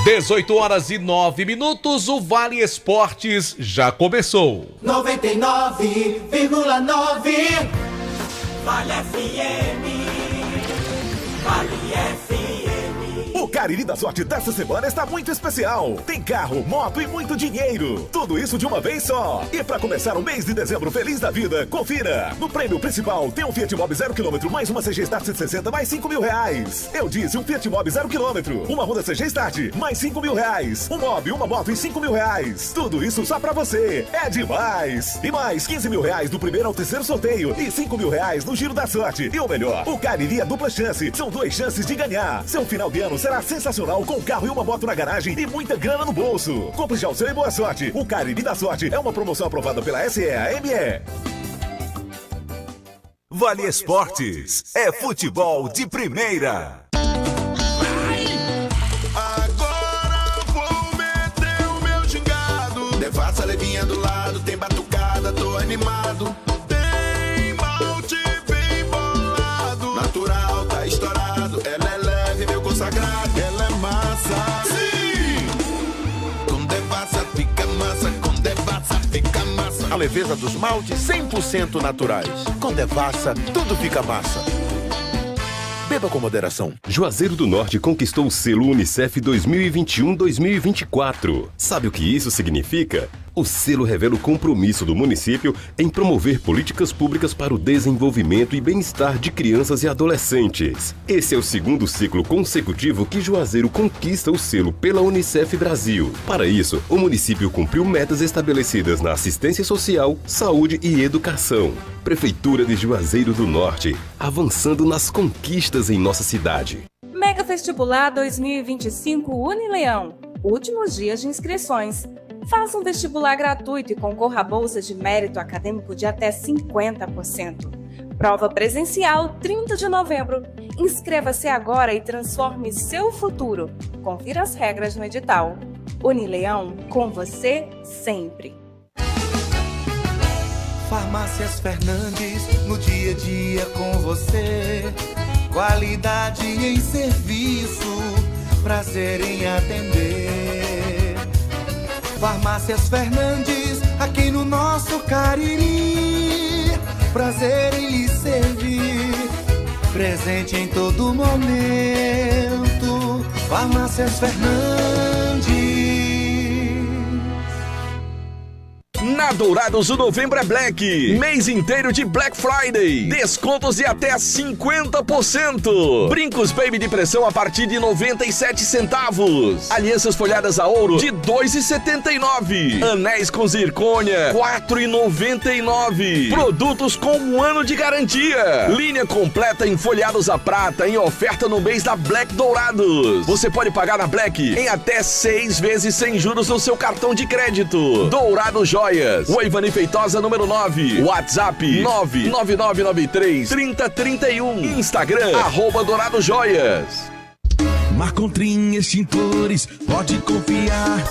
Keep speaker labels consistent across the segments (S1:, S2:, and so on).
S1: 18h09, o Vale Esportes já começou.
S2: 99,9 Vale FM. Vale FM.
S3: O Cariri da Sorte dessa semana está muito especial. Tem carro, moto e muito dinheiro. Tudo isso de uma vez só. E para começar o mês de dezembro feliz da vida, confira. No prêmio principal tem um Fiat Mobi 0 km mais uma CG Start 160 mais R$5.000. Eu disse um Fiat Mobi 0 km, uma Honda CG Start mais R$5.000. Um Mobi, uma moto e R$5.000. Tudo isso só pra você. É demais. E mais R$15.000 do primeiro ao terceiro sorteio e R$5.000 no Giro da Sorte. E o melhor, o Cariri é dupla chance. São 2 chances de ganhar. Seu final de ano será sensacional com um carro e uma moto na garagem e muita grana no bolso. Compre já o seu e boa sorte. O Cariri da Sorte é uma promoção aprovada pela SEAME.
S4: Vale Esportes é futebol de primeira.
S5: Agora vou meter o meu gingado. Devassa levinha do lado, tem batucada, tô animado. Tem malte bem bolado. Natural, tá estourado. Ela é leve, meu consagrado. Ela é massa. Sim! Com devassa fica massa. Com devassa fica massa.
S6: A leveza dos maltes 100% naturais. Com devassa, tudo fica massa. Beba com moderação.
S7: Juazeiro do Norte conquistou o selo Unicef 2021-2024. Sabe o que isso significa? O selo revela o compromisso do município em promover políticas públicas para o desenvolvimento e bem-estar de crianças e adolescentes. Esse é o segundo ciclo consecutivo que Juazeiro conquista o selo pela Unicef Brasil. Para isso, o município cumpriu metas estabelecidas na assistência social, saúde e educação. Prefeitura de Juazeiro do Norte, avançando nas conquistas em nossa cidade.
S8: Mega Vestibular 2025 Unileão. Últimos dias de inscrições. Faça um vestibular gratuito e concorra a bolsa de mérito acadêmico de até 50%. Prova presencial 30 de novembro. Inscreva-se agora e transforme seu futuro. Confira as regras no edital. Unileão, com você sempre.
S9: Farmácias Fernandes, no dia a dia com você. Qualidade em serviço, prazer em atender. Farmácias Fernandes, aqui no nosso Cariri. Prazer em lhe servir, presente em todo momento. Farmácias Fernandes.
S10: Na Dourados, o novembro é Black. Mês inteiro de Black Friday. Descontos de até 50%. Brincos Baby de pressão a partir de 97 centavos. Alianças folhadas a ouro de 2,79. Anéis com zircônia 4,99. Produtos com 1 ano de garantia. Linha completa em folhados a prata em oferta no mês da Black Dourados. Você pode pagar na Black em até 6 vezes sem juros no seu cartão de crédito. Dourado Joias. Rua Ivani Feitosa, número 9. WhatsApp 99993-3031. Instagram, @Dourado Joias.
S11: Marcontrim Extintores, pode confiar.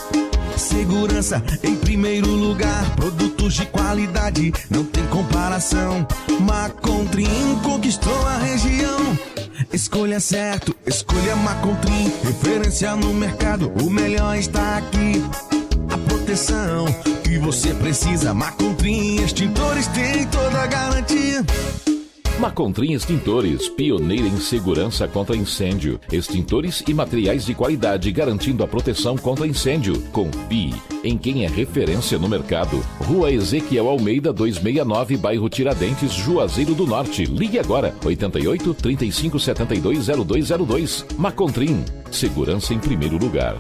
S11: Segurança em primeiro lugar. Produtos de qualidade, não tem comparação. Marcontrim conquistou a região. Escolha certo, escolha Marcontrim. Referência no mercado, o melhor está aqui. A proteção que você precisa, Marcontrim Extintores tem toda a garantia.
S12: Marcontrim Extintores, pioneira em segurança contra incêndio. Extintores e materiais de qualidade garantindo a proteção contra incêndio. Confie em quem é referência no mercado. Rua Ezequiel Almeida 269, bairro Tiradentes, Juazeiro do Norte. Ligue agora, 88 35 72 0202. Marcontrim, segurança em primeiro lugar.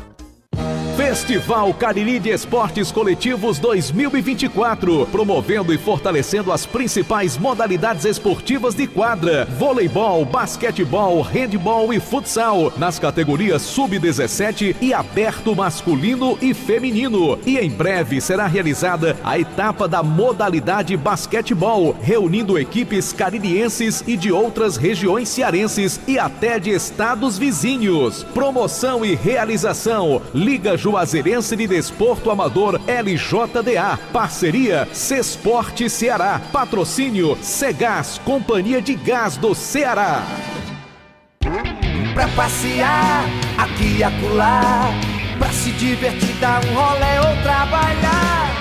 S1: Festival Cariri de Esportes Coletivos 2024, promovendo e fortalecendo as principais modalidades esportivas de quadra: voleibol, basquetebol, handebol e futsal, nas categorias sub-17 e aberto masculino e feminino. E em breve será realizada a etapa da modalidade basquetebol, reunindo equipes caririenses e de outras regiões cearenses e até de estados vizinhos. Promoção e realização: Liga Juazeirense de Desporto Amador LJDA. Parceria Cesporte Ceará. Patrocínio Cegás, Companhia de Gás do Ceará.
S9: Pra passear aqui e acolá, pra se divertir, dar um rolê ou trabalhar.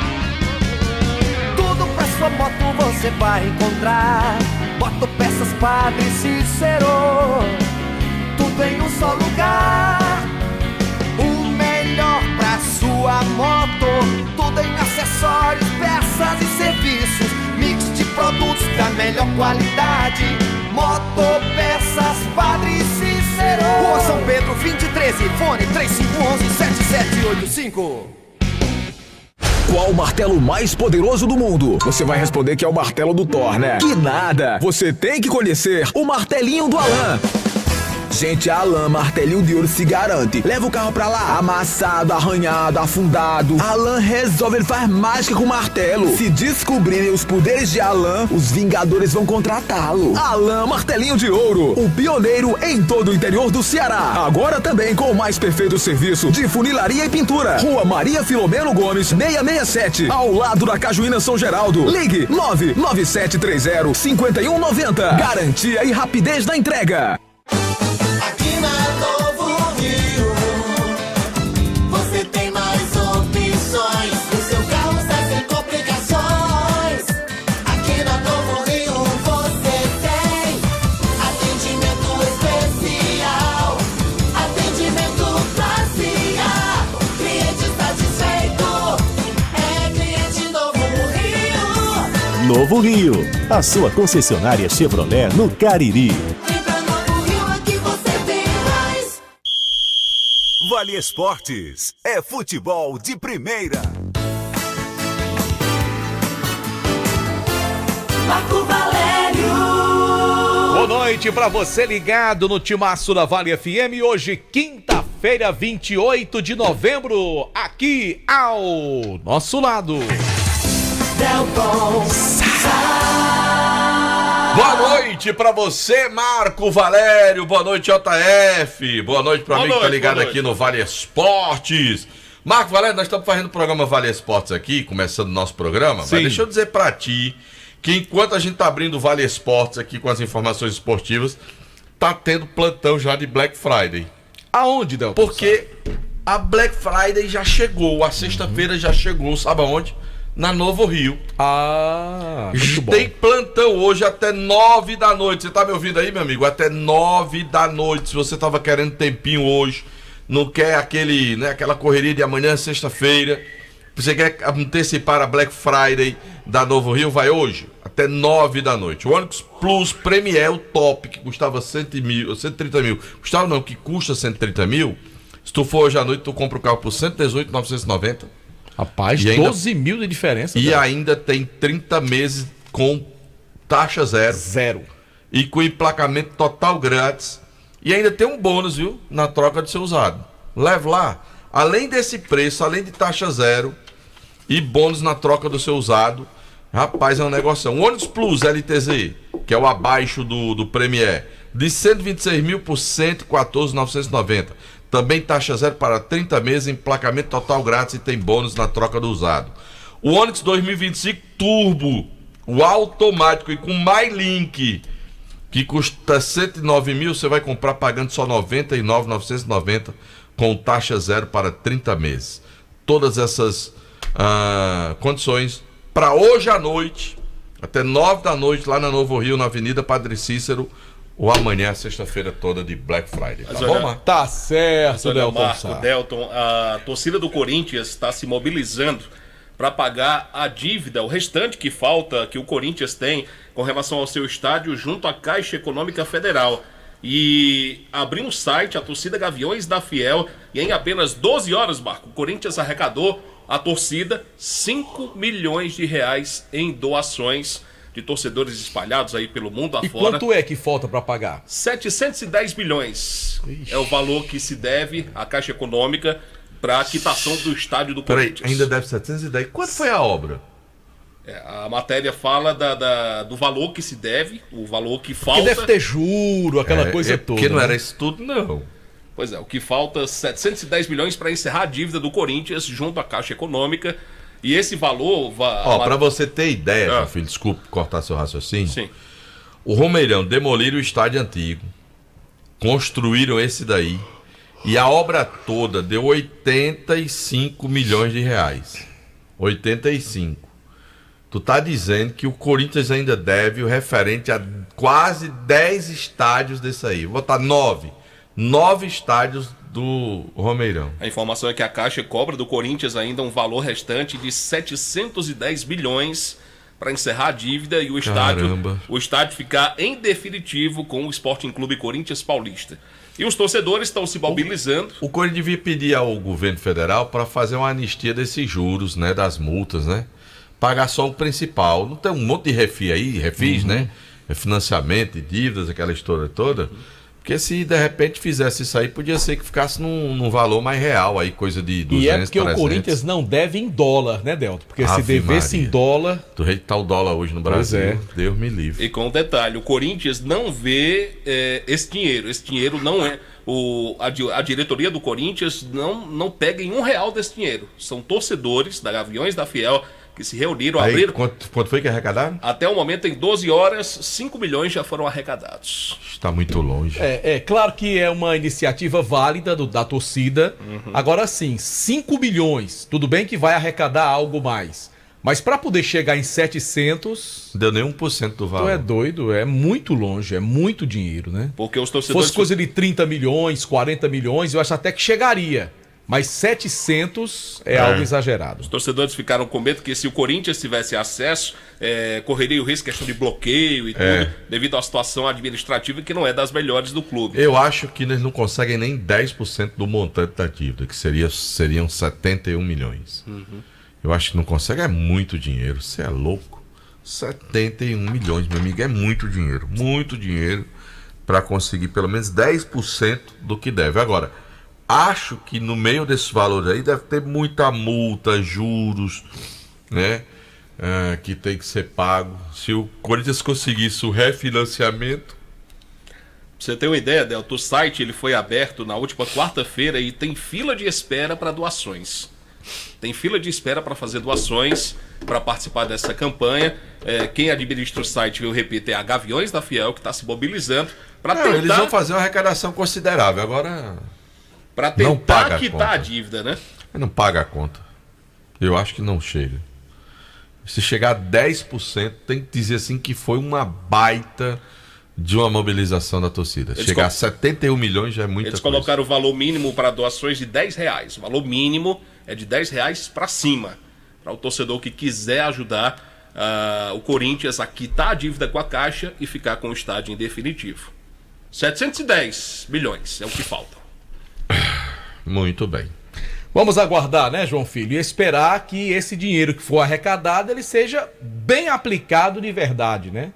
S9: Tudo pra sua moto você vai encontrar. Motopeças Padre Cícero, tudo em um só lugar. O melhor pra sua moto, tudo em acessórios, peças e serviços. Mix de produtos da melhor qualidade. Motopeças Padre Cícero, Rua São Pedro 2013, fone 3511-7785.
S13: Qual o martelo mais poderoso do mundo? Você vai responder que é o martelo do Thor, né? Que nada! Você tem que conhecer o martelinho do Alan. Gente, a Alan Martelinho de Ouro se garante. Leva o carro pra lá, amassado, arranhado, afundado. Alan resolve, ele faz mágica com o martelo. Se descobrirem os poderes de Alan, os Vingadores vão contratá-lo. Alan Martelinho de Ouro, o pioneiro em todo o interior do Ceará. Agora também com o mais perfeito serviço de funilaria e pintura. Rua Maria Filomeno Gomes, 667, ao lado da Cajuína São Geraldo. Ligue 99730-5190. Garantia e rapidez na entrega.
S2: Aqui na Novo Rio, você tem mais opções. O seu carro está sem complicações. Aqui na Novo Rio você tem atendimento especial, atendimento classe A. Cliente satisfeito é cliente Novo Rio.
S14: Novo Rio, a sua concessionária Chevrolet no Cariri.
S4: Vale Esportes é futebol de primeira.
S2: Marco Valério.
S1: Boa noite pra você ligado no Timaço da Vale FM. Hoje, quinta-feira, 28 de novembro, aqui ao nosso lado. Boa noite pra você, Marco Valério. Boa noite, JF. Boa noite pro amigo que tá ligado aqui no Vale Esportes. Marco Valério, nós estamos fazendo o programa Vale Esportes aqui, começando o nosso programa. Sim. Mas deixa eu dizer pra ti que enquanto a gente tá abrindo o Vale Esportes aqui com as informações esportivas, tá tendo plantão já de Black Friday. Aonde, Delton? Porque a Black Friday já chegou, a sexta-feira já chegou, sabe aonde? Na Novo Rio. Muito bom. Tem plantão hoje até 9 da noite. Você tá me ouvindo aí, meu amigo? Até 9 da noite. Se você tava querendo tempinho hoje, não quer aquela correria de amanhã, sexta-feira, você quer antecipar a Black Friday da Novo Rio, vai hoje, até 9 da noite. O Onix Plus Premier, o top, que custava 130 mil. Custava não, que custa 130 mil. Se tu for hoje à noite, tu compra o carro por 118.990.
S15: Rapaz, 12 mil de diferença.
S1: E ainda tem 30 meses com taxa zero. E com emplacamento total grátis. E ainda tem um bônus, viu? Na troca de seu usado. Leve lá. Além desse preço, além de taxa zero e bônus na troca do seu usado, rapaz, é um negócio. O Onix Plus LTZ, que é o abaixo do Premier, de 126 mil por 114.990. Também taxa zero para 30 meses, emplacamento total grátis e tem bônus na troca do usado. O Onix 2025 Turbo, o automático e com MyLink, que custa 109 mil, você vai comprar pagando só 99.990 com taxa zero para 30 meses. Todas essas condições para hoje à noite, até 9 da noite, lá na Novo Rio, na Avenida Padre Cícero, ou amanhã, sexta-feira toda de Black Friday. Tá bom, Marco?
S15: Tá certo,
S16: Delton. Marco, Delton, a torcida do Corinthians está se mobilizando para pagar a dívida, o restante que falta, que o Corinthians tem com relação ao seu estádio junto à Caixa Econômica Federal. E abriu um site, a torcida Gaviões da Fiel, e em apenas 12 horas, Marco, o Corinthians arrecadou a torcida 5 milhões de reais em doações de torcedores espalhados aí pelo mundo afora.
S15: E quanto é que falta para pagar?
S16: 710 milhões. Ixi. É o valor que se deve à Caixa Econômica para a quitação do estádio do Corinthians.
S1: Peraí, ainda deve 710. Quanto foi a obra?
S16: A matéria fala do valor que se deve, o valor que falta.
S15: Porque deve ter juro, aquela coisa toda.
S1: Porque não era isso tudo, não.
S16: Pois é, o que falta 710 milhões para encerrar a dívida do Corinthians junto à Caixa Econômica. E esse valor...
S1: Para você ter ideia, meu filho, desculpe cortar seu raciocínio.
S16: Sim.
S1: O Romeirão demoliram o estádio antigo, construíram esse daí
S17: E a obra toda deu 85 milhões de reais. 85. Tu tá dizendo que o Corinthians ainda deve o referente a quase 10 estádios desse aí. Vou botar 9. 9 estádios do Romeirão.
S16: A informação é que a Caixa cobra do Corinthians ainda um valor restante de 710 milhões para encerrar a dívida e o estádio ficar em definitivo com o Sporting Clube Corinthians Paulista. E os torcedores estão se mobilizando.
S17: O Corinthians devia pedir ao governo federal para fazer uma anistia desses juros, né, das multas, né? Pagar só o principal. Não tem um monte de refis, né? Financiamento, dívidas, aquela história toda. Porque se de repente fizesse isso aí, podia ser que ficasse num valor mais real, aí coisa de 200,
S15: E é porque
S17: 300.
S15: o Corinthians não deve em dólar, né, Delto? Porque
S17: Ave
S15: se devesse
S17: Maria.
S15: em dólar...
S17: Do jeito que tá o dólar hoje no Brasil,
S15: é.
S17: Deus me livre.
S16: E com um detalhe, o Corinthians não vê esse dinheiro. Esse dinheiro não é... A diretoria do Corinthians não pega em R$1 desse dinheiro. São torcedores da Gaviões da Fiel que se reuniram,
S17: Aí,
S16: abriram...
S17: Quanto foi que arrecadaram?
S16: Até o momento, em 12 horas, 5 milhões já foram arrecadados.
S17: Está muito longe.
S15: É claro que é uma iniciativa válida da torcida. Agora sim, 5 milhões. Tudo bem que vai arrecadar algo mais. Mas para poder chegar em 700...
S17: Não deu nem 1% do valor.
S15: Tu é doido, é muito longe, é muito dinheiro, né?
S16: Porque os torcedores...
S15: Fosse coisa de 30 milhões, 40 milhões, eu acho até que chegaria. Mas 700 é algo exagerado.
S16: Os torcedores ficaram com medo que se o Corinthians tivesse acesso, correria o risco, questão de bloqueio e tudo, devido à situação administrativa que não é das melhores do clube.
S17: Eu acho que eles não conseguem nem 10% do montante da dívida, que seriam 71 milhões. Eu acho que não consegue, é muito dinheiro. Você é louco. 71 milhões, meu amigo, é muito dinheiro para conseguir pelo menos 10% do que deve. Agora, acho que no meio desses valores aí deve ter muita multa, juros, né? Que tem que ser pago. Se o Corinthians conseguisse o refinanciamento...
S16: Pra você ter uma ideia, Delto, o site ele foi aberto na última quarta-feira e tem fila de espera para doações. Tem fila de espera para fazer doações, para participar dessa campanha. Quem administra o site, eu repito, é a Gaviões da Fiel, que está se mobilizando para tentar...
S17: Eles vão fazer uma arrecadação considerável. Agora...
S16: Para tentar quitar a dívida, né?
S17: Não paga a conta. Eu acho que não chega. Se chegar a 10%, tem que dizer assim que foi uma baita de uma mobilização da torcida. Chegar a 71 milhões já é muita
S16: Eles
S17: coisa.
S16: colocaram o valor mínimo para doações de R$10. O valor mínimo é de R$10 para cima. Para o torcedor que quiser ajudar o Corinthians a quitar a dívida com a Caixa e ficar com o estádio em definitivo. 710 milhões é o que falta.
S17: Muito bem.
S15: Vamos aguardar, né, João Filho? E esperar que esse dinheiro que for arrecadado, ele seja bem aplicado de verdade, né?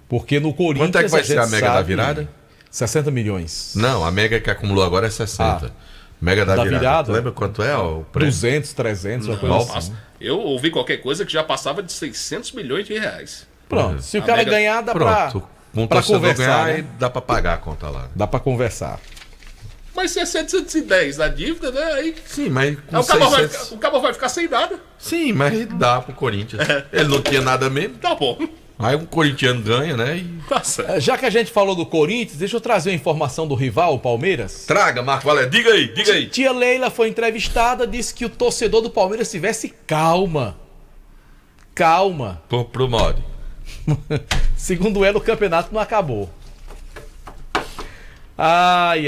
S15: Porque no Corinthians...
S17: Quanto é que vai ser a mega da virada?
S15: 60 milhões.
S17: Não, a mega que acumulou agora é 60. Mega da virada. Tu lembra quanto é o prêmio?
S15: 200, 300, uma coisa assim.
S16: Eu ouvi qualquer coisa que já passava de 600 milhões de reais.
S15: Pronto, se o cara ganhar, dá pra conversar,
S17: ganhar,
S15: né?
S17: dá pra pagar a conta lá.
S15: Dá pra conversar.
S16: Mas se é 710 da dívida, né? Aí...
S17: Sim, mas com
S16: o Cabo vai ficar sem nada.
S17: Sim, mas dá pro Corinthians. Ele não tinha nada mesmo.
S16: Tá bom.
S17: Aí um corintiano ganha, né?
S15: Já que a gente falou do Corinthians, deixa eu trazer uma informação do rival, o Palmeiras.
S17: Traga, Marco Valério. Diga aí.
S15: Tia Leila foi entrevistada, disse que o torcedor do Palmeiras tivesse calma. Calma.
S17: Pro Mori.
S15: Segundo ela, o campeonato não acabou. Ai.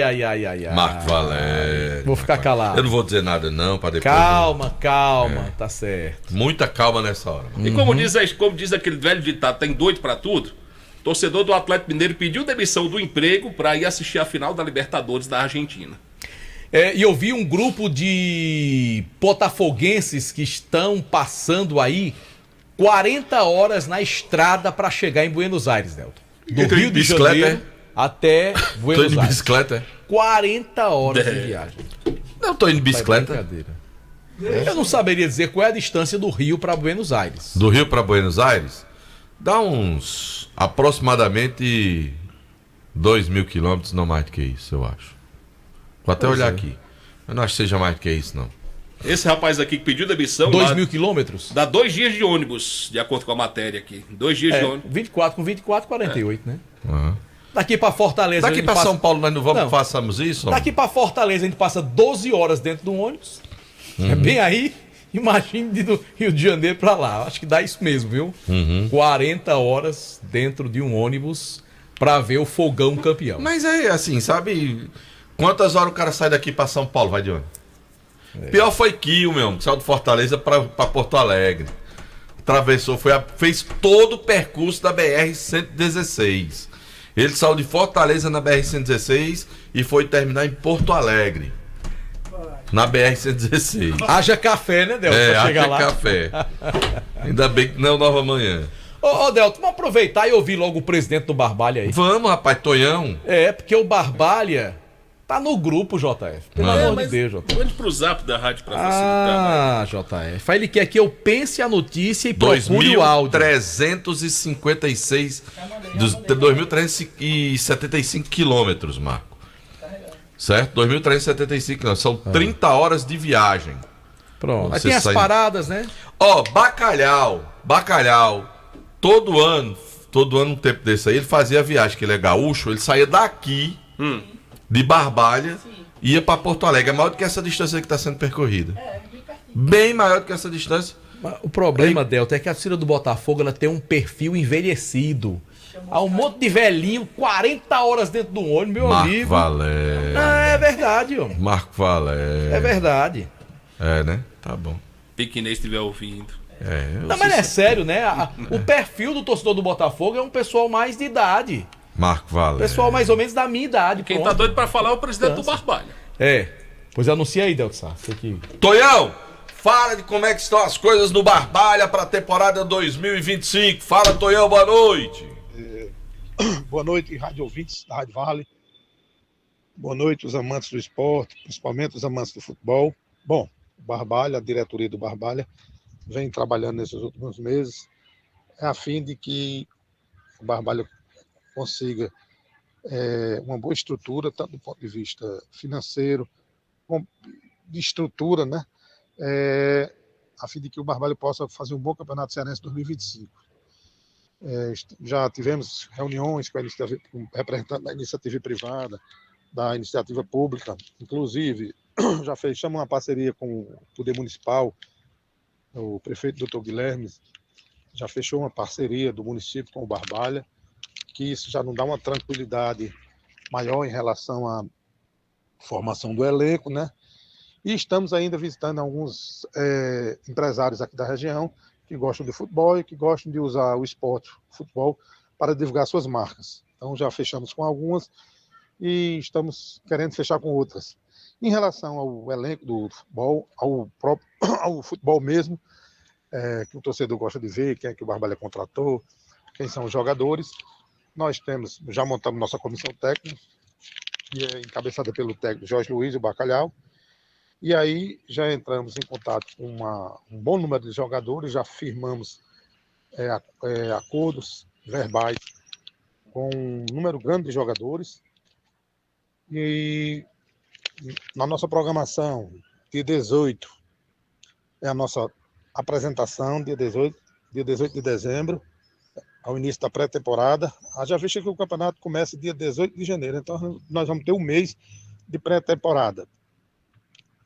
S17: Marco Valério.
S15: Vou ficar calado.
S17: Eu não vou dizer nada não, pra depois...
S15: Calma, tá certo.
S17: Muita calma nessa hora.
S16: E como diz aquele velho ditado, tem doido pra tudo, o torcedor do Atlético Mineiro pediu demissão do emprego pra ir assistir a final da Libertadores da Argentina.
S15: E eu vi um grupo de botafoguenses que estão passando aí 40 horas na estrada pra chegar em Buenos Aires, Delton. Do Rio de Janeiro até Buenos Aires.
S17: Tô indo de bicicleta?
S15: 40 horas de viagem.
S17: Não, tô indo de bicicleta.
S15: Eu não saberia dizer qual é a distância do Rio para Buenos Aires.
S17: Do Rio para Buenos Aires? Dá uns aproximadamente 2.000 quilômetros, não mais do que isso, eu acho. Vou até olhar aqui. Eu não acho que seja mais do que isso, não.
S16: Esse rapaz aqui que pediu demissão...
S15: 2.000 quilômetros?
S16: Dá 2 dias de ônibus, de acordo com a matéria aqui. 2 dias de ônibus.
S15: 24 com 24, 48, né?
S17: Uhum.
S15: Daqui pra Fortaleza.
S17: Daqui pra São Paulo nós não vamos façamos isso?
S15: Daqui pra Fortaleza a gente passa 12 horas dentro de um ônibus. É bem aí. Imagine do Rio de Janeiro pra lá. Acho que dá isso mesmo, viu? 40 horas dentro de um ônibus pra ver o Fogão campeão.
S17: Mas é assim, sabe? Quantas horas o cara sai daqui pra São Paulo, vai de ônibus? Pior foi Kio, meu, que saiu de Fortaleza pra Porto Alegre. Atravessou, fez todo o percurso da BR-116. Ele saiu de Fortaleza na BR-116 e foi terminar em Porto Alegre. Na BR-116.
S15: Haja café, né, Delton?
S17: É,
S15: pra chegar
S17: haja
S15: lá.
S17: café. Ainda bem que não é Nova Manhã.
S15: Ô, Delton, vamos aproveitar e ouvir logo o presidente do Barbalha aí.
S17: Vamos, rapaz, Tonhão.
S15: É, porque o Barbalha tá no grupo, JF. Pelo amor de Deus, JF.
S16: Mande pro zap da rádio pra facilitar.
S15: JF. Ele quer que eu pense a notícia e procure o áudio.
S17: 2.375 quilômetros, Marco. Certo? 2.375 quilômetros. São 30 horas de viagem.
S15: Pronto. Aí tem as paradas, né?
S17: Ó, Bacalhau. Todo ano, um tempo desse aí, ele fazia a viagem, que ele é gaúcho, ele saía daqui, de Barbalha, ia pra Porto Alegre. É maior do que essa distância que está sendo percorrida. Bem maior do que essa distância.
S15: O problema, Delta, é que a torcida do Botafogo ela tem um perfil envelhecido. Há um monte de velhinho, 40 horas dentro do ônibus, meu amigo.
S17: Marco Valério.
S15: É verdade, homem.
S17: Marco Valério.
S15: É verdade.
S17: É, né? Tá bom.
S16: Piquinês estiver ouvindo.
S15: Não, mas é sério, né? O perfil do torcedor do Botafogo é um pessoal mais de idade.
S17: Marco Valério.
S15: Pessoal mais ou menos da minha idade.
S16: Quem tá doido pra falar é o presidente do Barbalha.
S15: É. Pois anuncia aí, Delta Sá.
S17: Tonhão, fala de como é que estão as coisas no Barbalha pra temporada 2025. Fala, Tonhão, boa noite.
S18: Boa noite, rádio ouvintes da Rádio Vale. Boa noite, os amantes do esporte, principalmente os amantes do futebol. Bom, o Barbalha, a diretoria do Barbalha, vem trabalhando nesses últimos meses a fim de que o Barbalha consiga uma boa estrutura, tanto do ponto de vista financeiro, de estrutura, né? A fim de que o Barbalha possa fazer um bom campeonato cearense 2025. Já tivemos reuniões com representantes da iniciativa privada, da iniciativa pública, inclusive já fechamos uma parceria com o Poder Municipal, o prefeito Dr. Guilherme já fechou uma parceria do município com o Barbalha, que isso já nos dá uma tranquilidade maior em relação à formação do elenco, né? E estamos ainda visitando alguns empresários aqui da região que gostam de futebol e que gostam de usar o esporte, o futebol, para divulgar suas marcas. Então já fechamos com algumas e estamos querendo fechar com outras. Em relação ao elenco do futebol, ao futebol mesmo, que o torcedor gosta de ver, quem é que o Barbalha contratou, quem são os jogadores, nós já montamos nossa comissão técnica, que é encabeçada pelo técnico Jorge Luiz, o Bacalhau, e aí já entramos em contato com um bom número de jogadores, já firmamos acordos verbais com um número grande de jogadores. E na nossa programação, dia 18, é a nossa apresentação, dia 18 de dezembro, ao início da pré-temporada. Já visto que o campeonato começa dia 18 de janeiro, então nós vamos ter um mês de pré-temporada.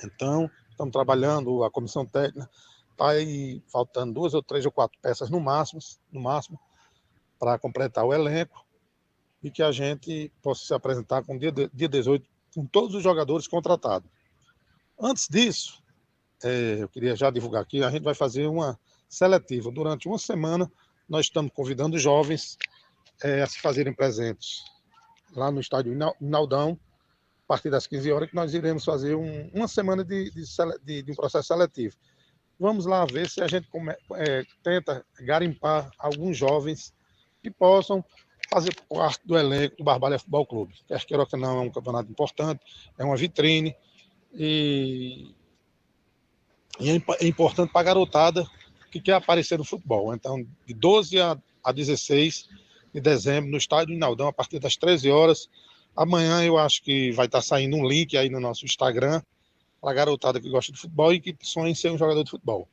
S18: Então, estamos trabalhando, a comissão técnica está aí faltando 2 ou 3 ou 4 peças no máximo, para completar o elenco e que a gente possa se apresentar com dia 18 com todos os jogadores contratados. Antes disso, eu queria já divulgar aqui, a gente vai fazer uma seletiva. Durante uma semana, nós estamos convidando jovens a se fazerem presentes lá no estádio Inaldão, a partir das 15 horas, que nós iremos fazer uma semana de um processo seletivo. Vamos lá ver se a gente tenta garimpar alguns jovens que possam fazer parte do elenco do Barbalha Futebol Clube. Quer queira que não, é um campeonato importante, é uma vitrine e é importante para a garotada que quer aparecer no futebol. Então, de 12 a 16 de dezembro, no estádio Inaldão, a partir das 13 horas, amanhã eu acho que vai estar saindo um link aí no nosso Instagram para a garotada que gosta de futebol e que sonha em ser um jogador de futebol.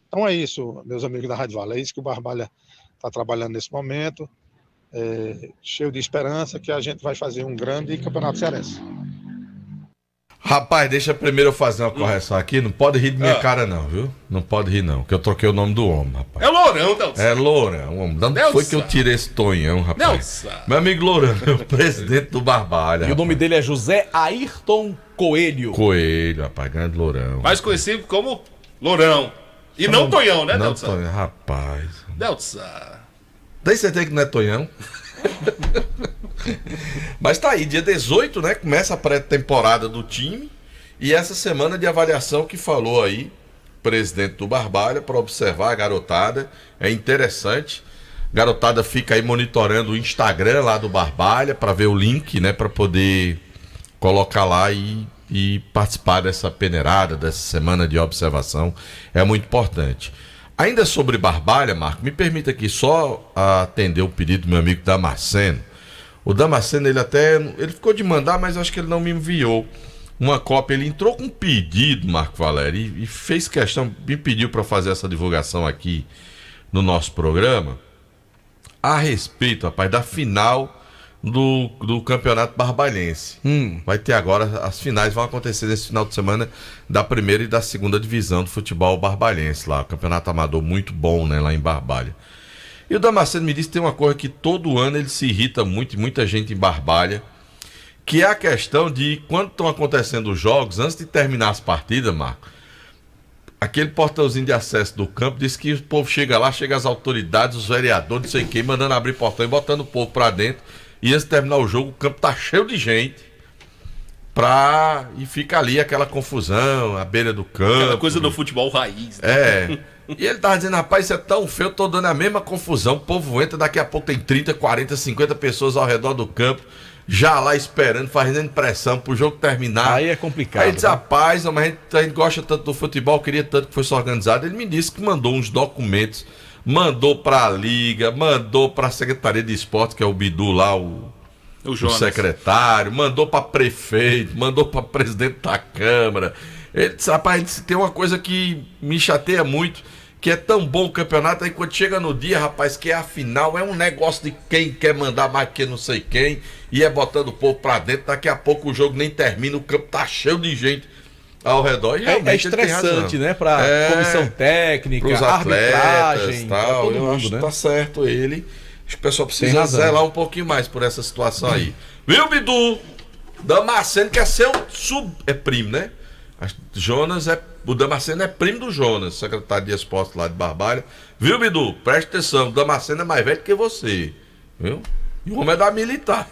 S18: Então é isso, meus amigos da Rádio Vale, é isso que o Barbalha está trabalhando nesse momento. cheio de esperança que a gente vai fazer um grande campeonato cearense.
S17: Rapaz, deixa primeiro eu fazer uma correção aqui. Não pode rir de minha cara, não, viu? Não pode rir, não, que eu troquei o nome do homem, rapaz.
S16: É Lourão, Delson.
S17: É Lourão, homem. De onde foi que eu tirei esse Tonhão, rapaz? Meu amigo Lourão, é o presidente do Barbalha.
S15: E o nome dele é José Ayrton Coelho.
S17: Coelho, rapaz, grande Lourão.
S16: Mais conhecido como Lourão. E não Tonhão, né,
S17: Não,
S16: Delson?
S17: Tonhão, rapaz.
S16: Delson.
S17: Daí você tem que não é Tonhão. Mas tá aí, dia 18, né? Começa a pré-temporada do time. E essa semana de avaliação que falou aí, presidente do Barbalha, para observar a garotada. É interessante. A garotada fica aí monitorando o Instagram lá do Barbalha para ver o link, né? Para poder colocar lá e participar dessa peneirada, dessa semana de observação. É muito importante. Ainda sobre Barbalha, Marco, me permita aqui só atender o pedido do meu amigo Damasceno. O Damasceno, ele ficou de mandar, mas acho que ele não me enviou uma cópia. Ele entrou com um pedido, Marco Valério, e fez questão, me pediu para fazer essa divulgação aqui no nosso programa, a respeito, rapaz, da final do Campeonato Barbalhense. Vai ter agora, as finais vão acontecer nesse final de semana da primeira e da segunda divisão do futebol barbalhense lá. O campeonato amador muito bom, né, lá em Barbalha. E o Damasceno me disse que tem uma coisa que todo ano ele se irrita muito, e muita gente em Barbalha, que é a questão de quando estão acontecendo os jogos, antes de terminar as partidas, Marco, aquele portãozinho de acesso do campo diz que o povo chega lá, chega as autoridades, os vereadores, não sei quem, mandando abrir portão e botando o povo pra dentro. E antes de terminar o jogo, o campo tá cheio de gente. E fica ali aquela confusão, à beira do campo.
S16: Aquela coisa do futebol raiz. Né?
S17: É. E ele tava dizendo, rapaz, isso é tão feio, eu tô dando a mesma confusão. O povo entra, daqui a pouco tem 30, 40, 50 pessoas ao redor do campo, já lá esperando, fazendo pressão pro jogo terminar.
S15: Aí é complicado.
S17: Aí ele diz, rapaz, não, mas a gente gosta tanto do futebol, queria tanto que fosse organizado. Ele me disse que mandou uns documentos, mandou pra Liga, mandou pra Secretaria de Esporte, que é o Bidu lá, o secretário, mandou pra prefeito, mandou pra presidente da Câmara. Ele disse, rapaz, ele disse, tem uma coisa que me chateia muito, que é tão bom o campeonato, aí quando chega no dia, rapaz, que é a final, é um negócio de quem quer mandar mais que não sei quem, e é botando o povo pra dentro, daqui a pouco o jogo nem termina, o campo tá cheio de gente ao redor. E
S15: é estressante, né? Pra comissão técnica,
S17: pros
S15: arbitragem,
S17: tal.
S15: pra todo
S17: eu
S15: mundo,
S17: acho que
S15: né?
S17: tá certo ele. Acho que o pessoal precisa zelar um pouquinho mais por essa situação aí. Viu, Damasceno quer ser é primo, né? O Damasceno é primo do Jonas, secretário de Esporte lá de Barbalha. Viu, Bidu? Preste atenção, o Damasceno é mais velho que você. Viu? E o homem é da militar.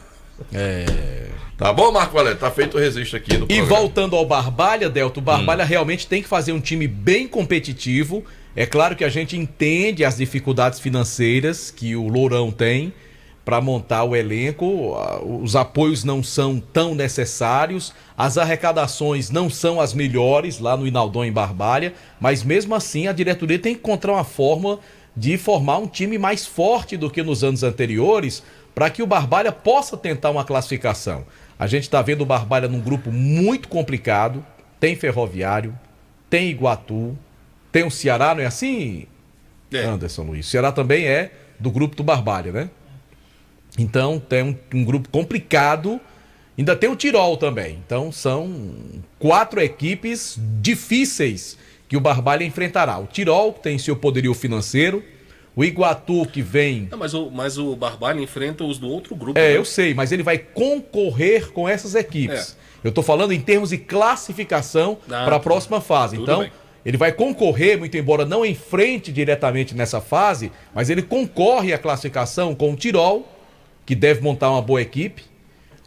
S17: Tá bom, Marco Valério? Tá feito o registro aqui no programa.
S15: E voltando ao Barbalha, Delto, o Barbalha realmente tem que fazer um time bem competitivo. É claro que a gente entende as dificuldades financeiras que o Lourão tem para montar o elenco, os apoios não são tão necessários, as arrecadações não são as melhores lá no Inaldon em Barbalha, mas mesmo assim a diretoria tem que encontrar uma forma de formar um time mais forte do que nos anos anteriores, para que o Barbalha possa tentar uma classificação. A gente está vendo o Barbalha num grupo muito complicado, tem Ferroviário, tem Iguatu, tem o Ceará, não é assim, Anderson Luiz? O Ceará também é do grupo do Barbalha, né? Então tem um grupo complicado, ainda tem o Tirol também. Então são 4 equipes difíceis que o Barbalha enfrentará. O Tirol, que tem seu poderio financeiro, o Iguatu, que vem...
S16: Não, mas o Barbalha enfrenta os do outro grupo.
S15: É,
S16: né?
S15: eu sei, mas ele vai concorrer com essas equipes. Eu estou falando em termos de classificação para a próxima fase. Então, bem. Ele vai concorrer, muito embora não enfrente diretamente nessa fase, mas ele concorre à classificação com o Tirol, que deve montar uma boa equipe.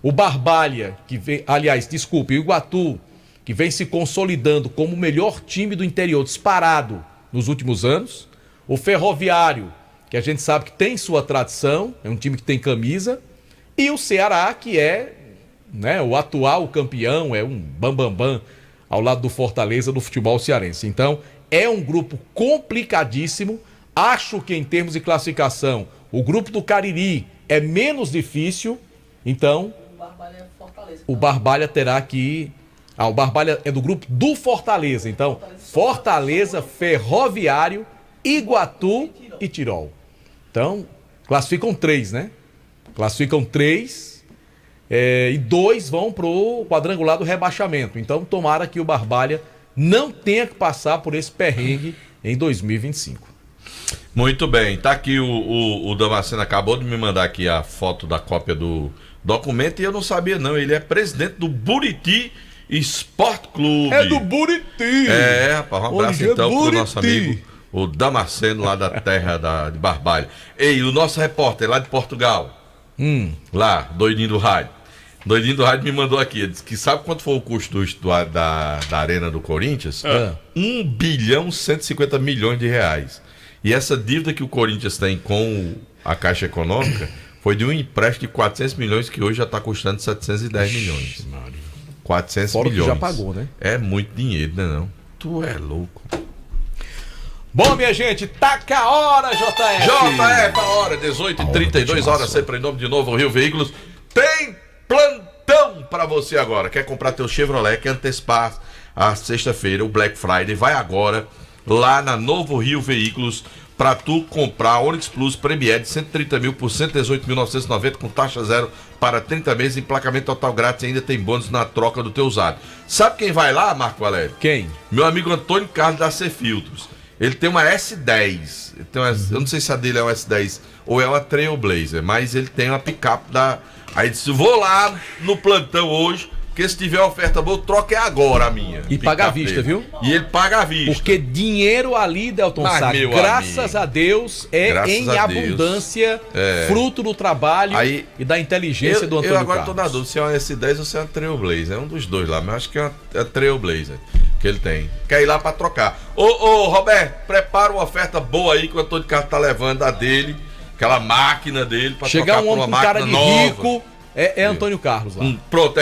S15: O Barbalha, que vem, o Iguatu, que vem se consolidando como o melhor time do interior disparado nos últimos anos. O Ferroviário, que a gente sabe que tem sua tradição, é um time que tem camisa. E o Ceará, que é, né, o atual campeão, é um bambambam ao lado do Fortaleza do futebol cearense. Então, é um grupo complicadíssimo. Acho que em termos de classificação, o grupo do Cariri é menos difícil. Então, o Barbalha terá que... o Barbalha é do grupo do Fortaleza. Então, Fortaleza, Ferroviário, Iguatu e Tirol. Então, classificam 3, né? Classificam 3 e 2 vão pro quadrangular do rebaixamento. Então, tomara que o Barbalha não tenha que passar por esse perrengue em 2025.
S17: Muito bem, tá aqui o Damasceno acabou de me mandar aqui a foto da cópia do documento e eu não sabia não, ele é presidente do Buriti Esporte Clube.
S15: É do Buriti!
S17: Rapaz, um abraço então pro nosso amigo, o Damasceno lá da terra de Barbalha. Ei, o nosso repórter lá de Portugal, lá, Doidinho do Rádio. Doidinho do Rádio me mandou aqui, ele disse que sabe quanto foi o custo da Arena do Corinthians? 1.150 bilhões de reais. E essa dívida que o Corinthians tem com a Caixa Econômica foi de um empréstimo de 400 milhões que hoje já está custando 710 milhões. 400
S15: Fora
S17: milhões.
S15: Que já pagou, né?
S17: É muito dinheiro, né não? Tu é louco.
S15: Bom, minha gente, taca a hora, JF!
S17: JF, a hora, 18h32 horas, sempre em nome de Novo Rio Veículos. Tem plantão pra você agora. Quer comprar teu Chevrolet, quer antecipar a sexta-feira, o Black Friday, vai agora lá na Novo Rio Veículos pra tu comprar Onix Plus Premier de 130 mil por 118.990 com taxa zero para 30 meses, emplacamento total grátis e ainda tem bônus na troca do teu usado. Sabe quem vai lá, Marco Valério?
S15: Quem?
S17: Meu amigo Antônio Carlos da C Filtros. Ele tem uma S10. Ele tem uma, eu não sei se a dele é uma S10 ou é uma Trailblazer, mas ele tem uma picape da... Aí disse, vou lá no plantão hoje, porque se tiver oferta boa, troca é agora a minha.
S15: E paga à vista, viu?
S17: E ele paga à vista.
S15: Porque dinheiro ali, Delton Sá, graças a Deus, em abundância, fruto do trabalho e da inteligência do Antônio
S17: Eu agora
S15: Carlos.
S17: tô na dúvida se é uma S10 ou se é uma Trailblazer. É um dos dois lá, mas acho que é uma Trailblazer que ele tem. Quer ir lá pra trocar. Ô, Roberto, prepara uma oferta boa aí que o Antônio Carlos tá levando a dele, aquela máquina dele, pra
S15: chegar
S17: trocar
S15: um
S17: por uma
S15: homem com
S17: máquina
S15: cara de
S17: nova.
S15: rico, é Antônio Carlos lá.
S17: Pronto,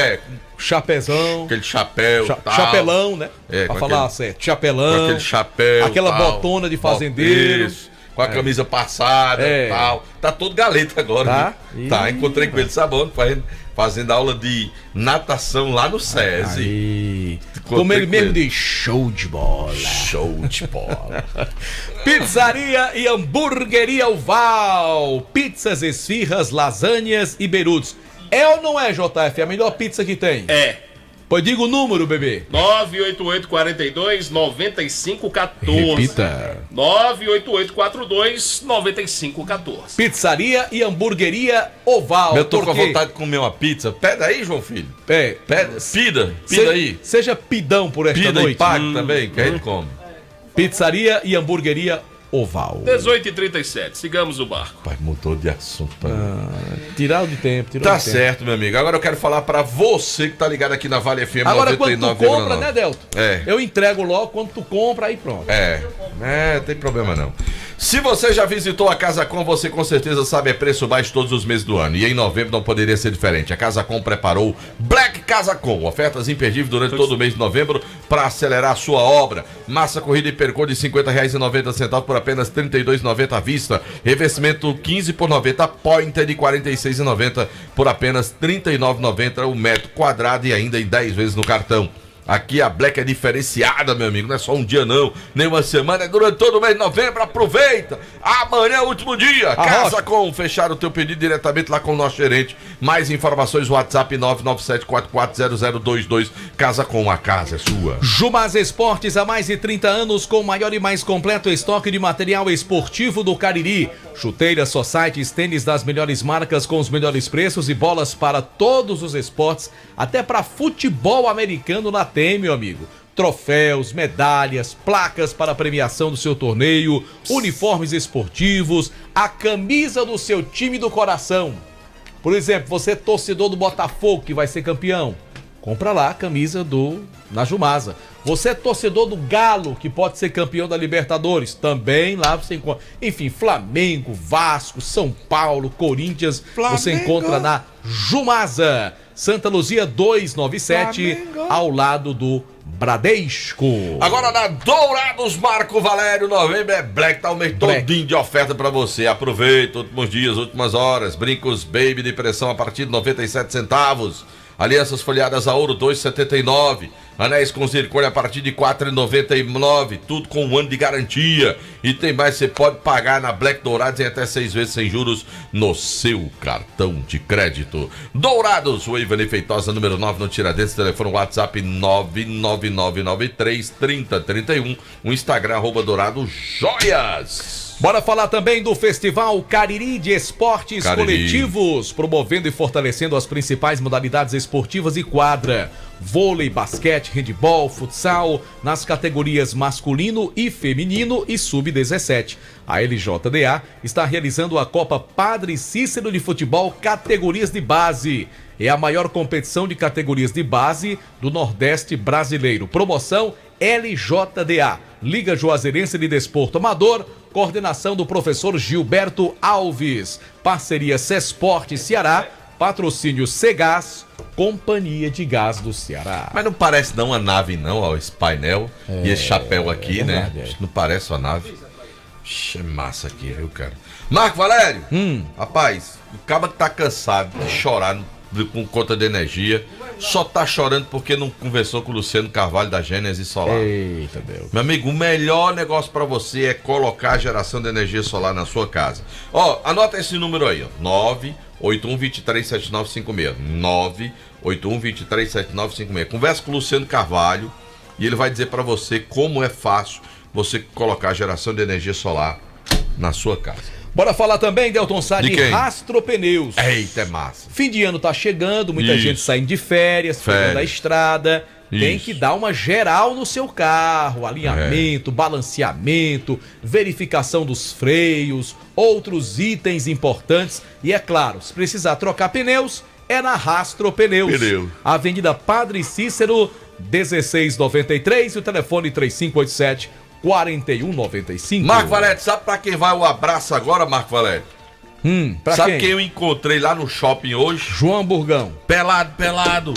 S15: chapezão.
S17: Aquele chapéu. Tal.
S15: Chapelão, né?
S17: É,
S15: pra
S17: com
S15: falar
S17: aquele,
S15: certo. Chapelão.
S17: Com aquele chapéu.
S15: Aquela
S17: tal,
S15: botona de fazendeiro.
S17: Isso, com a camisa passada e tal. Tá todo galeta agora.
S15: Tá?
S17: Viu? Tá, encontrei com ele sabão, fazendo aula de natação lá no SESI.
S15: Como ele mesmo diz, show de bola.
S17: Show de bola.
S15: Pizzaria e Hamburgueria Oval. Pizzas, esfirras, lasanhas e beirutes. É ou não é, JF? É a melhor pizza que tem?
S16: É.
S15: Pois diga o número, bebê.
S16: 988-42-9514.
S15: Repita.
S16: 988-42-9514.
S15: Pizzaria e Hamburgueria Oval.
S17: Eu tô com vontade de comer uma pizza. Pede aí, João Filho. Pida aí.
S15: Seja pidão por esta
S17: Pida
S15: noite.
S17: E pague também, que a gente come.
S15: Pizzaria e Hamburgueria Oval.
S16: 18h37, sigamos o barco.
S17: Pai, mudou de assunto.
S15: Tirar de tempo,
S17: Tá certo, meu amigo. Agora eu quero falar pra você que tá ligado aqui na Vale FM 99,9.
S15: Agora quando tu compra, né, Delton?
S17: É.
S15: Eu entrego logo, quando tu compra, aí pronto.
S17: Tem problema não. Se você já visitou a Casa Com, você com certeza sabe, é preço baixo todos os meses do ano. E em novembro não poderia ser diferente. A Casa Com preparou Black Casa Com. Ofertas imperdíveis durante todo o mês de novembro para acelerar a sua obra. Massa corrida e percor de R$ 50,90 por apenas R$ 32,90 à vista. Revestimento 15 por 90, Pointer de R$ 46,90 por apenas R$ 39,90 o metro quadrado e ainda em 10 vezes no cartão. Aqui a Black é diferenciada, meu amigo. Não é só um dia não, nem uma semana, é durante todo o mês de novembro. Aproveita! Amanhã é o último dia. Casa Com, fechar o teu pedido diretamente lá com o nosso gerente. Mais informações, WhatsApp 997440022. Casa Com, a casa é sua.
S15: Jumaz Esportes, há mais de 30 anos, com o maior e mais completo estoque de material esportivo do Cariri. Chuteiras, societies, tênis das melhores marcas com os melhores preços e bolas para todos os esportes, até para futebol americano lá tem, meu amigo. Troféus, medalhas, placas para a premiação do seu torneio, uniformes esportivos, a camisa do seu time do coração. Por exemplo, você é torcedor do Botafogo que vai ser campeão, compra lá a camisa na Jumasa. Você é torcedor do Galo, que pode ser campeão da Libertadores, também lá você encontra. Enfim, Flamengo, Vasco, São Paulo, Corinthians, você encontra na Jumasa. Santa Luzia 297, ao lado do Bradesco.
S17: Agora na Dourados, Marco Valério, novembro é Black, tá o mês todinho de oferta pra você. Aproveita, últimos dias, últimas horas, brincos Baby de pressão a partir de 97 centavos. Alianças folheadas a ouro 2,79. Anéis com zircônia a partir de 4,99. Tudo com um ano de garantia. E tem mais, você pode pagar na Black Dourados em até 6 vezes sem juros no seu cartão de crédito. Dourados, o Ivani Feitosa, número 9 no Tiradentes. Telefone WhatsApp 999933031. O Instagram @Dourado Joias.
S15: Bora falar também do Festival Cariri de Esportes Coletivos, promovendo e fortalecendo as principais modalidades esportivas e quadra. Vôlei, basquete, handebol, futsal, nas categorias masculino e feminino e sub-17. A LJDA está realizando a Copa Padre Cícero de Futebol categorias de base. É a maior competição de categorias de base do Nordeste brasileiro. Promoção LJDA, Liga Juazeirense de Desporto Amador, coordenação do professor Gilberto Alves. Parceria Cesporte Ceará, patrocínio Cegás, Companhia de Gás do Ceará.
S17: Mas não parece não a nave não, ó, esse painel e esse chapéu aqui, né? Não parece uma nave. Ixi, é massa aqui, viu, cara? Marco Valério, rapaz, o cara que tá cansado de chorar com conta de energia, só tá chorando porque não conversou com o Luciano Carvalho da Gênesis Solar.
S15: Eita Deus.
S17: Meu amigo, o melhor negócio pra você é colocar a geração de energia solar na sua casa. Ó, anota esse número aí, ó, 981237956, 981237956. Conversa com o Luciano Carvalho e ele vai dizer pra você como é fácil você colocar a geração de energia solar na sua casa.
S15: Bora falar também, Delton Sá, de Rastro Pneus.
S17: Eita, é massa.
S15: Fim de ano tá chegando, muita gente saindo de férias, pegando a estrada. Tem que dar uma geral no seu carro, alinhamento, balanceamento, verificação dos freios, outros itens importantes. E é claro, se precisar trocar pneus, é na Rastro Pneus. Avenida Padre Cícero, 1693, e o telefone 3587-4195.
S17: Marco Valério, sabe pra quem vai o abraço agora, Marco Valério? Sabe quem eu encontrei lá no shopping hoje?
S15: João Burgão.
S17: Pelado,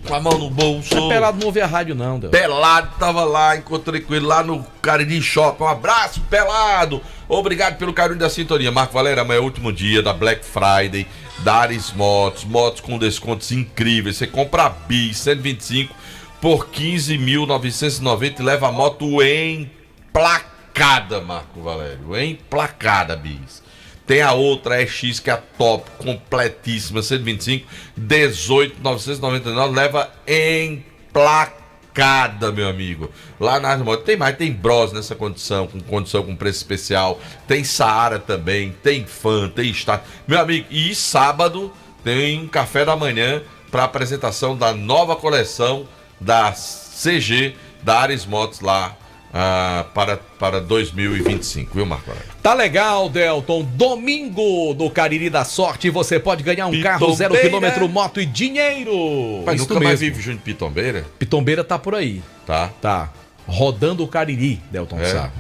S17: com a mão no bolso.
S15: Não é pelado, não ouve a rádio não, Deus.
S17: Pelado, tava lá, encontrei com ele lá no Cariri Shopping. Um abraço, Pelado. Obrigado pelo carinho da sintonia. Marco Valério, amanhã é o último dia da Black Friday, da Ares Motos com descontos incríveis. Você compra a Bis 125 por 15.990 e leva a moto emplacada, Marco Valério. Emplacada, Bis. Tem a outra EX, que é a top, completíssima, 125, 18.999, leva emplacada, meu amigo. Lá nas motos tem mais, tem Bros nessa condição com preço especial, tem Saara também, tem Fan, tem Star. Meu amigo, e sábado tem um café da manhã para apresentação da nova coleção da CG, da Ares Motos lá. Para 2025, viu, Marco?
S15: Tá legal, Delton. Domingo do Cariri da Sorte, você pode ganhar um carro 0 km, moto e dinheiro.
S17: Mas nunca mais vive junto de Pitombeira?
S15: Pitombeira tá por aí. Tá. Rodando o Cariri, Delton Sá.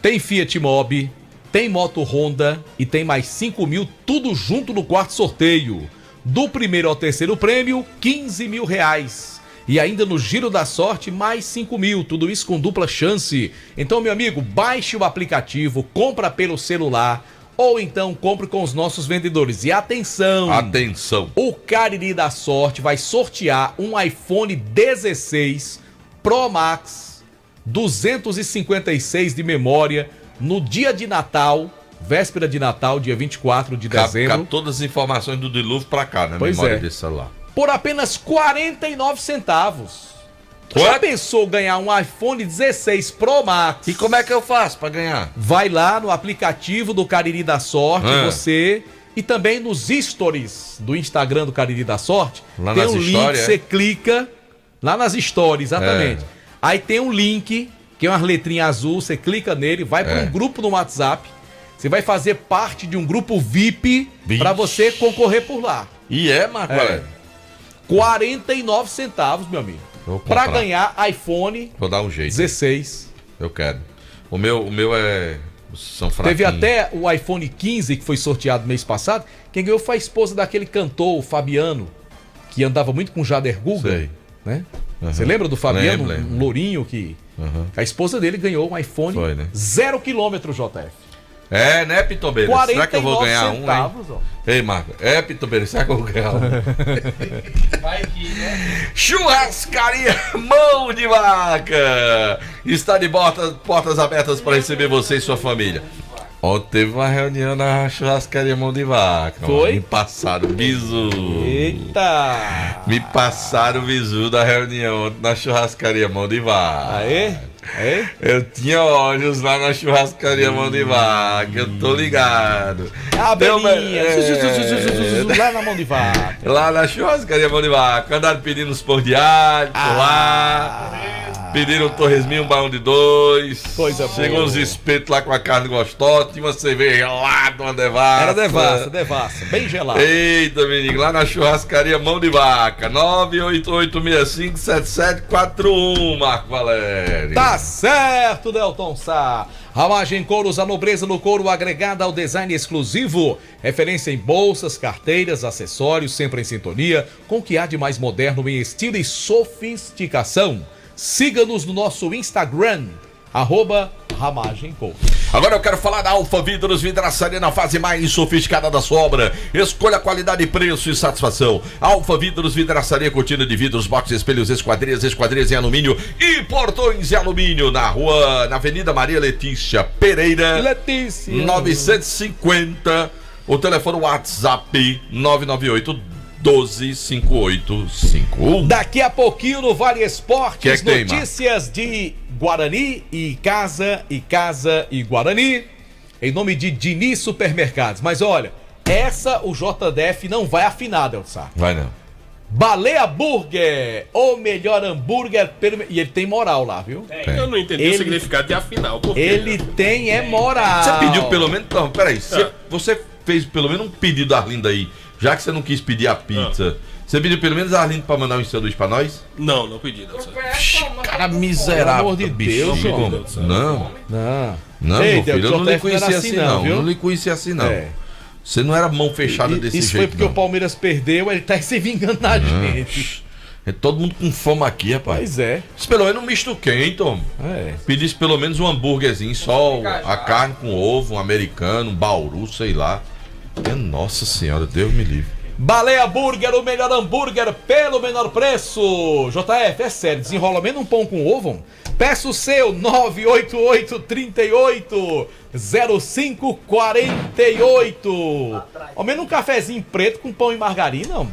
S15: Tem Fiat Mobi, tem moto Honda e tem mais 5 mil, tudo junto no quarto sorteio. Do primeiro ao terceiro prêmio, R$15.000. E ainda no Giro da Sorte, mais 5 mil. Tudo isso com dupla chance. Então, meu amigo, baixe o aplicativo, compra pelo celular ou então compre com os nossos vendedores. E atenção! O Cariri da Sorte vai sortear um iPhone 16 Pro Max 256 de memória no dia de Natal, véspera de Natal, dia 24 de dezembro.
S17: Cabe todas as informações do dilúvio pra cá, né? Memória desse celular.
S15: Por apenas 49 centavos. Já pensou ganhar um iPhone 16 Pro Max?
S17: E como é que eu faço pra ganhar?
S15: Vai lá no aplicativo do Cariri da Sorte, você... E também nos stories do Instagram do Cariri da Sorte.
S17: Lá
S15: tem
S17: nas
S15: um link, você clica... Lá nas stories, exatamente. Aí tem um link, que é uma letrinha azul, você clica nele, vai para um grupo no WhatsApp. Você vai fazer parte de um grupo VIP para você concorrer por lá.
S17: E Marco?
S15: 49 centavos, meu amigo. Para ganhar iPhone.
S17: Vou dar um jeito.
S15: 16.
S17: Eu quero. O meu é São Fraquinho.
S15: Teve até o iPhone 15 que foi sorteado mês passado. Quem ganhou foi a esposa daquele cantor, o Fabiano, que andava muito com o Jader Guga.
S17: Sei.
S15: Né? Você lembra do Fabiano?
S17: Lembro.
S15: Um lourinho que... A esposa dele ganhou um iPhone 0 km, JF.
S17: É, né, Pitombeira? Será que eu vou ganhar
S15: centavos,
S17: um, hein? Ei, Marco. É, Pitombeira, será que eu vou ganhar um?
S15: Vai que, né?
S17: Churrascaria Mão de Vaca está de portas abertas para receber você e sua família. Ontem teve uma reunião na churrascaria Mão de Vaca.
S15: Foi?
S17: Me passaram o bizu.
S15: Eita!
S17: Me passaram o bizu da reunião ontem na churrascaria Mão de Vaca.
S15: Aê? É?
S17: Eu tinha olhos lá na churrascaria Mão de Vaca, eu tô ligado.
S15: A belinha, lá na Mão de Vaca.
S17: Lá na churrascaria Mão de Vaca, andaram pedindo os pão de alho lá. Pediram um torresminho, um baú de 2.
S15: Coisa boa.
S17: Chegou uns espetos lá com a carne gostosa. Tinha uma cerveja gelada, uma devassa.
S15: Era devassa, bem gelada.
S17: Eita, menino, lá na churrascaria Mão de Vaca. 988657741, Marco Valério.
S15: Tá certo, Delton Sá. Ramagem Couros, a nobreza no couro agregada ao design exclusivo. Referência em bolsas, carteiras, acessórios, sempre em sintonia com o que há de mais moderno em estilo e sofisticação. Siga-nos no nosso Instagram, @RamagemCouros.
S17: Agora eu quero falar da Alfa Vidros, vidraçaria na fase mais sofisticada da sua obra. Escolha qualidade, preço e satisfação. Alfa Vidros, vidraçaria, cortina de vidros, box, espelhos, esquadrias em alumínio e portões em alumínio. Na Avenida Maria Letícia Pereira, 950. O telefone WhatsApp 998-125851.
S15: Daqui a pouquinho no Vale Esportes,
S17: que tem,
S15: notícias de Guarani e Casa e Guarani, em nome de Diniz Supermercados. Mas olha, essa o JDF não vai afinar, Delsa.
S17: Vai não.
S15: Baleia Burger, o melhor hambúrguer, e ele tem moral lá, viu?
S16: Eu não entendi o significado de afinal.
S15: Ele tem moral.
S17: Você pediu pelo menos... Não, peraí. Você fez pelo menos um pedido, Arlindo, aí. Já que você não quis pedir a pizza... Você pediu pelo menos a Arlindo pra mandar um sanduíche pra nós?
S16: Não pedi, não.
S17: Cara miserável,
S15: pelo amor de Deus,
S17: bicho. Não,
S15: Ei,
S17: meu filho, eu não lhe conhecia
S15: assim,
S17: não.
S15: viu?
S17: Não lhe conhecia assim, não. Você não era mão fechada desse
S15: Isso
S17: jeito,
S15: foi porque
S17: não.
S15: o Palmeiras perdeu, ele tá se vingando da gente.
S17: É todo mundo com fome aqui, rapaz.
S15: Pois é.
S17: Isso pelo menos um misto quente, Tom. Pedisse pelo menos um hambúrguerzinho, só a carne com ovo, um americano, um bauru, sei lá. Nossa senhora, Deus me livre.
S15: Baleia Burger, o melhor hambúrguer pelo menor preço. JF, é sério, desenrola menos um pão com ovo? Peça o seu, 988-38-0548. Ao menos um cafezinho preto com pão e margarina.
S17: Me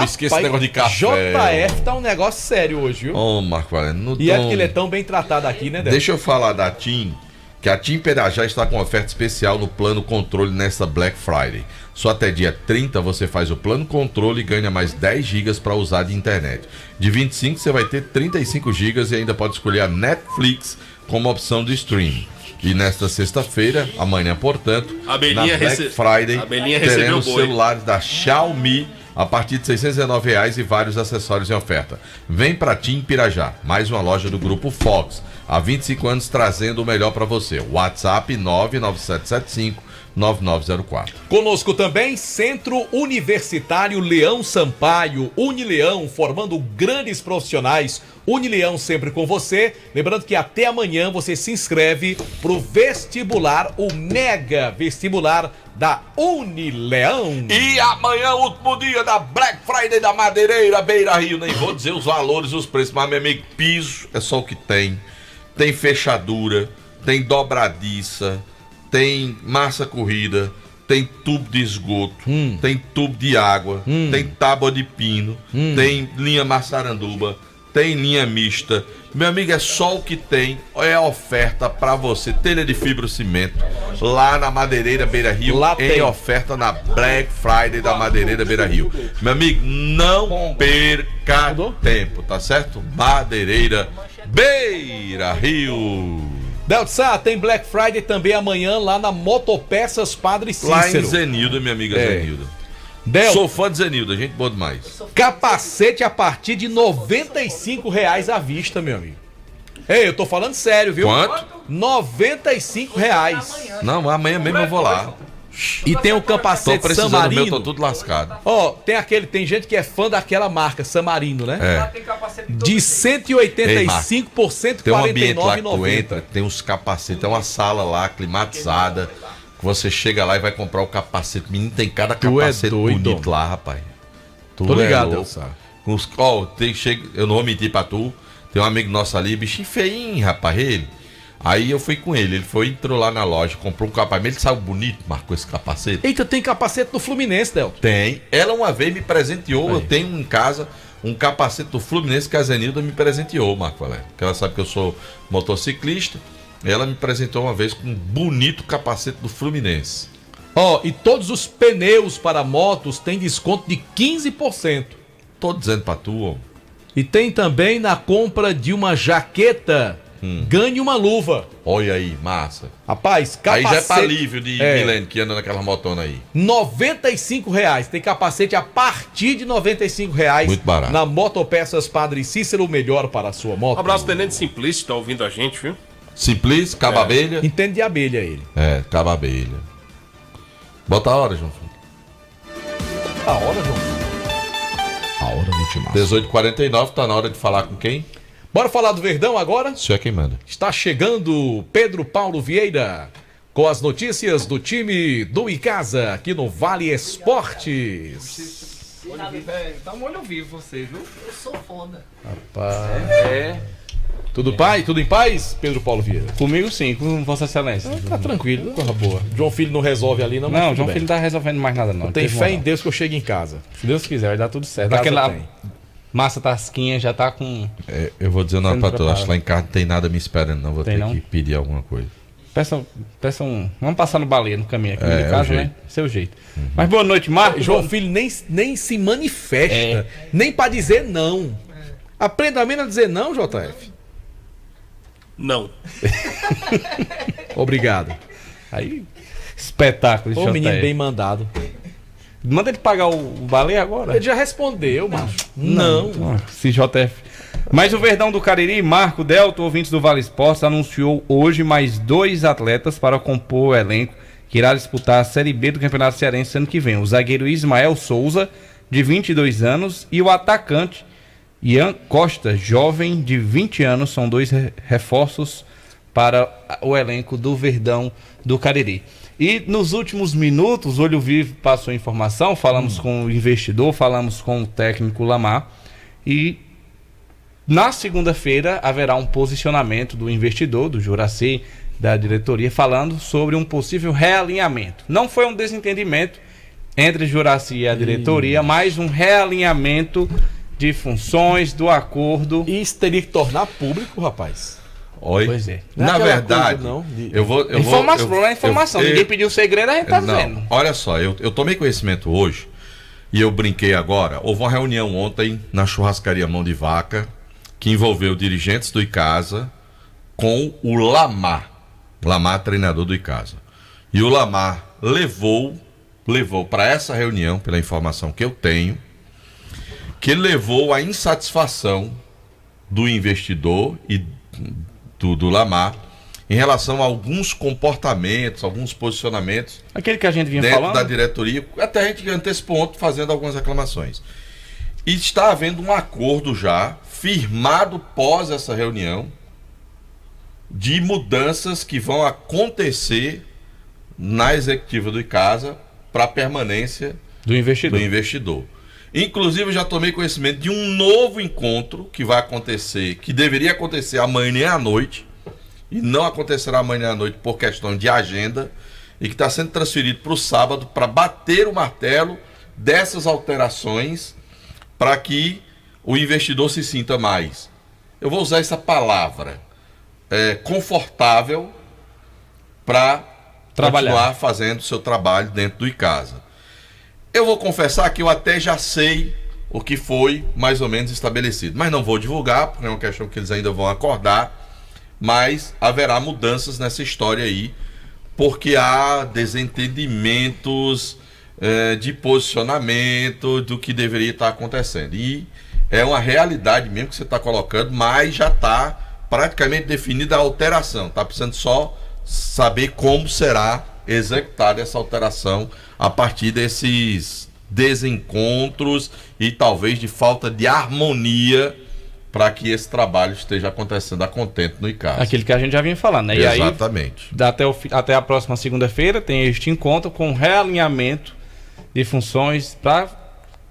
S17: esqueça esse negócio de café.
S15: JF tá um negócio sério hoje, viu?
S17: Marco Valério.
S15: E é que ele é tão bem tratado aqui, né, Del?
S17: Deixa eu falar da TIM, que a TIM Pirajá está com oferta especial no plano controle nesta Black Friday. Só até dia 30 você faz o plano controle e ganha mais 10 GB para usar de internet. De 25 você vai ter 35 GB e ainda pode escolher a Netflix como opção de streaming. E nesta sexta-feira, amanhã, portanto, na Black Friday, teremos celulares da Xiaomi a partir de R$ 619 e vários acessórios em oferta. Vem pra TIM Pirajá, mais uma loja do Grupo Fox. Há 25 anos trazendo o melhor para você. WhatsApp 99775-9904.
S15: Conosco também, Centro Universitário Leão Sampaio, Unileão, formando grandes profissionais. Unileão sempre com você. Lembrando que até amanhã você se inscreve pro vestibular, o mega vestibular da Unileão.
S17: E amanhã, último dia da Black Friday da Madeireira Beira Rio. Nem vou dizer os valores, os preços, mas meu amigo, piso é só o que tem. Tem fechadura, tem dobradiça, tem massa corrida, tem tubo de esgoto, tem tubo de água, tem tábua de pino, tem linha maçaranduba, tem linha mista. Meu amigo, é só o que tem, é a oferta pra você. Telha de fibrocimento, lá na Madeireira Beira Rio, lá em tem oferta na Black Friday da Madeireira Beira Rio. Meu amigo, não perca tempo, tá certo? Madeireira Beira Rio.
S15: Deltsa, tem Black Friday também amanhã lá na Motopeças Padre Cícero.
S17: Lá em Zenilda, minha amiga Zenilda. Sou fã de Zenilda, gente boa demais.
S15: Capacete a partir de R$ 95 à vista, meu amigo. Ei, eu tô falando sério, viu?
S17: Quanto?
S15: R$ 95.
S17: Não, amanhã mesmo eu vou lá.
S15: E tem o capacete Samarino.
S17: Meu, tô tudo lascado.
S15: Tem gente que é fã daquela marca, Samarino, né? De 185 por
S17: Tem um ambiente lá que tu
S15: 149,90.
S17: entra, tem uns capacetes, tem uma sala lá climatizada, que você chega lá e vai comprar o capacete. Menino, tem cada capacete bonito lá, rapaz. Tu
S15: Tô ligado,
S17: é louco.
S15: Elsa.
S17: Eu não vou mentir pra tu, tem um amigo nosso ali, bichinho feinho, rapaz, ele. Aí eu fui com ele entrou lá na loja, comprou um capacete, ele saiu bonito, marcou esse capacete.
S15: Eita, tem capacete do Fluminense, Delton.
S17: Tem. Ela uma vez me presenteou, eu tenho em casa um capacete do Fluminense que a Zenilda me presenteou, Marco Valério. Porque ela sabe que eu sou motociclista. Ela me presentou uma vez com um bonito capacete do Fluminense.
S15: E todos os pneus para motos têm desconto de 15%.
S17: Tô dizendo pra tu, ó.
S15: E tem também na compra de uma jaqueta, ganhe uma luva.
S17: Olha aí, massa.
S15: Rapaz, capacete...
S17: Aí já é pra alívio de Milene que anda naquela motona aí.
S15: R$95. Tem capacete a partir de R$95.
S17: Muito barato.
S15: Na Motopeças Padre Cícero, o melhor para a sua moto.
S16: Um abraço, Tenente Simplício, tá ouvindo a gente, viu?
S17: Simplício, caba abelha.
S15: Entende de abelha ele.
S17: Caba abelha. Bota a hora, João.
S15: A hora, João?
S17: A hora no ultimato. 18h49, tá na hora de falar com quem?
S15: Bora falar do Verdão agora?
S17: Isso é quem manda.
S15: Está chegando Pedro Paulo Vieira com as notícias do time do Icasa aqui no Vale Esportes.
S19: Tá um olho vivo você, viu? Eu sou foda.
S15: Rapaz. Tudo em paz, Pedro Paulo Vieira?
S19: Comigo sim, com Vossa Excelência.
S15: Tá tranquilo, corra boa. João Filho não resolve ali, não?
S19: Não, João Filho não tá resolvendo mais nada, não.
S15: Tem fé em Deus que eu chegue em casa.
S19: Se Deus quiser, vai dar tudo certo.
S15: Casa
S19: Aquela
S15: tem.
S19: massa tasquinha já tá com.
S17: Eu vou dizer uma
S19: Sendo
S17: pra tu,
S19: preparado.
S17: acho que lá em casa não tem nada me esperando, não. Vou
S19: Tem
S17: ter
S19: não?
S17: que pedir alguma coisa.
S19: Peça um. Vamos passar no baleia no caminho aqui de
S17: o
S19: casa,
S17: jeito.
S19: né? Seu jeito. Mas boa noite, Marcos.
S15: João Filho nem se manifesta, nem pra dizer não. Aprenda menos a dizer não, JF.
S16: Não.
S15: Obrigado.
S19: Aí, espetáculo,
S15: Ô, menino bem mandado.
S19: Manda ele pagar o baleia agora.
S15: Ele já respondeu, macho. Não.
S19: Se JF. Mas o Verdão do Cariri, Marco Delto, ouvintes do Vale Esportes, anunciou hoje mais 2 atletas para compor o elenco que irá disputar a Série B do Campeonato Cearense ano que vem. O zagueiro Ismael Souza, de 22 anos, e o atacante Ian Costa, jovem, de 20 anos. São 2 reforços para o elenco do Verdão do Cariri. E nos últimos minutos, o Olho Vivo passou informação, falamos com o investidor, falamos com o técnico Lamar, e na segunda-feira haverá um posicionamento do investidor, do Juraci, da diretoria, falando sobre um possível realinhamento. Não foi um desentendimento entre Juraci e a diretoria, mas um realinhamento de funções, do acordo.
S15: E isso teria que tornar público, rapaz.
S17: Oi.
S19: Pois é.
S17: Na verdade,
S19: informação. Ninguém pediu segredo, a gente tá dizendo.
S17: Olha só, eu tomei conhecimento hoje e eu brinquei agora. Houve uma reunião ontem na churrascaria Mão de Vaca que envolveu dirigentes do Icasa com o Lamar. Lamar, treinador do Icasa. E o Lamar levou para essa reunião, pela informação que eu tenho, que ele levou a insatisfação do investidor e do Lamar em relação a alguns comportamentos, alguns posicionamentos.
S19: Aquele que a gente vinha
S17: dentro
S19: falando
S17: da diretoria, até a gente antecipou ontem fazendo algumas reclamações. E está havendo um acordo já firmado pós essa reunião de mudanças que vão acontecer na executiva do Icasa para a permanência
S19: do
S17: investidor. Inclusive, eu já tomei conhecimento de um novo encontro que vai acontecer, que deveria acontecer amanhã à noite, e não acontecerá amanhã à noite por questão de agenda, e que está sendo transferido para o sábado para bater o martelo dessas alterações para que o investidor se sinta mais, eu vou usar essa palavra, confortável para continuar fazendo o seu trabalho dentro do Icasa. Eu vou confessar que eu até já sei o que foi mais ou menos estabelecido, mas não vou divulgar, porque é uma questão que eles ainda vão acordar, mas haverá mudanças nessa história aí, porque há desentendimentos de posicionamento do que deveria estar acontecendo. E é uma realidade mesmo que você está colocando, mas já está praticamente definida a alteração. Está precisando só saber como será executada essa alteração a partir desses desencontros e talvez de falta de harmonia para que esse trabalho esteja acontecendo a contento no ICASA.
S19: Aquilo que a gente já vinha falando, né?
S17: Exatamente.
S19: E aí, até a próxima segunda-feira tem este encontro com realinhamento de funções para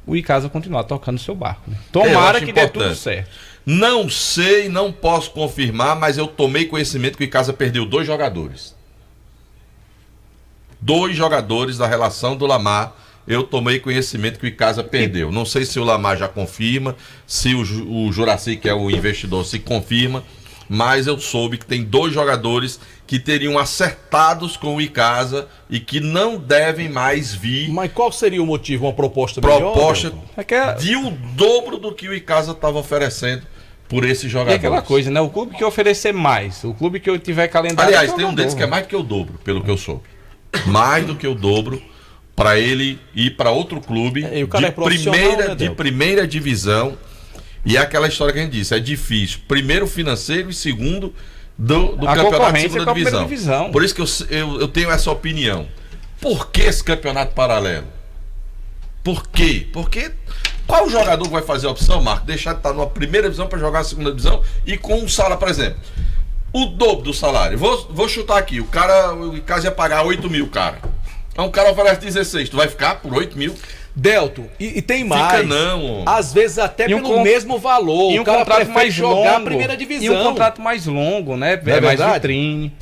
S19: o ICASA continuar tocando seu barco. Né? Tomara que dê tudo certo.
S17: Não sei, não posso confirmar, mas eu tomei conhecimento que o ICASA perdeu 2 jogadores. 2 jogadores da relação do Lamar. Eu tomei conhecimento que o ICASA perdeu. Não sei se o Lamar já confirma, se o Juraci, que é o investidor, se confirma, mas eu soube que tem 2 jogadores que teriam acertados com o ICASA e que não devem mais vir.
S15: Mas qual seria o motivo? Uma proposta melhor?
S17: Proposta de o dobro do que o ICASA estava oferecendo por esses jogadores.
S19: E aquela coisa, né? O clube que oferecer mais, o clube que eu tiver calendário...
S17: Aliás, tem um deles que é mais do que o dobro, pelo que eu soube. Mais do que o dobro, para ele ir para outro clube de primeira divisão. E é aquela história que a gente disse, é difícil. Primeiro financeiro e segundo do campeonato de segunda divisão. Por isso que eu tenho essa opinião. Por que esse campeonato paralelo? Por quê? Porque qual jogador vai fazer a opção, Marco? Deixar de estar numa primeira divisão para jogar na segunda divisão e com um salário, por exemplo, o dobro do salário. Vou chutar aqui, o ICASA ia pagar 8 mil, cara. Então o cara oferece 16, tu vai ficar por 8 mil?
S15: Delto, e tem mais.
S17: Fica não.
S15: Às vezes até pelo mesmo valor.
S19: E um contrato mais
S15: jogar
S19: longo,
S15: a primeira divisão.
S19: E um contrato mais longo, né?
S15: É
S19: mais vitrine.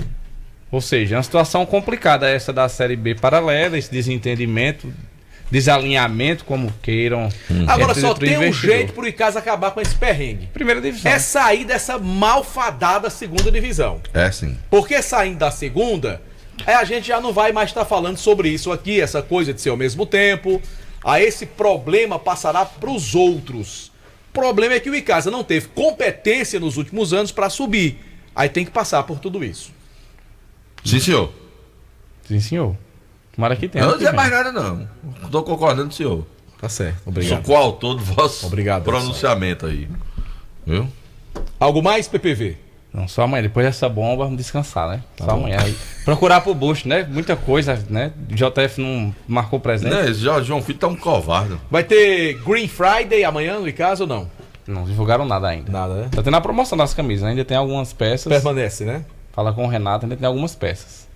S19: Ou seja, é uma situação complicada essa da Série B paralela, esse desentendimento, desalinhamento, como queiram.
S15: Agora só tem um jeito pro ICASA acabar com esse perrengue.
S19: Primeira divisão.
S15: É sair dessa malfadada segunda divisão.
S17: É sim.
S15: Porque saindo da segunda, a gente já não vai mais estar falando sobre isso aqui, essa coisa de ser ao mesmo tempo. Aí esse problema passará para os outros. O problema é que o ICASA não teve competência nos últimos anos para subir. Aí tem que passar por tudo isso.
S17: Sim, senhor.
S19: Sim, senhor. Tomara que tenha.
S17: Eu não dizer mais nada, não. Estou concordando, senhor.
S15: Tá certo. Obrigado.
S17: Sou coautor do vosso
S15: Obrigado,
S17: pronunciamento aí. Viu?
S15: Algo mais, PPV?
S19: Não, só amanhã. Depois dessa bomba, vamos descansar, né?
S15: Tá
S19: só
S15: bom.
S19: amanhã. Procurar pro Busto, né? Muita coisa, né? O JF não marcou presença.
S17: Não, esse João Filho tá um covarde.
S15: Vai ter Green Friday amanhã no ICASA ou não?
S19: Não divulgaram nada ainda.
S15: Nada, né?
S19: Tá tendo a promoção das camisas, ainda tem algumas peças.
S15: Permanece, né?
S19: Fala com o Renato, ainda tem algumas peças.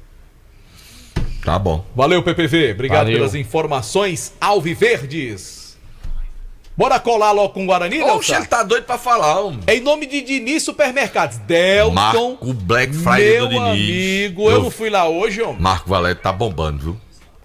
S17: Tá bom.
S15: Valeu, PPV. Obrigado
S19: Valeu.
S15: pelas informações alviverdes. Bora colar logo com o Guarani, Delton?
S17: Oxe, ele tá doido pra falar, homem.
S15: Em nome de Diniz Supermercados. Delton.
S17: Marco Black Friday
S15: meu
S17: do Diniz.
S15: Amigo, eu não fui lá hoje, homem.
S17: Marco Valério tá bombando, viu?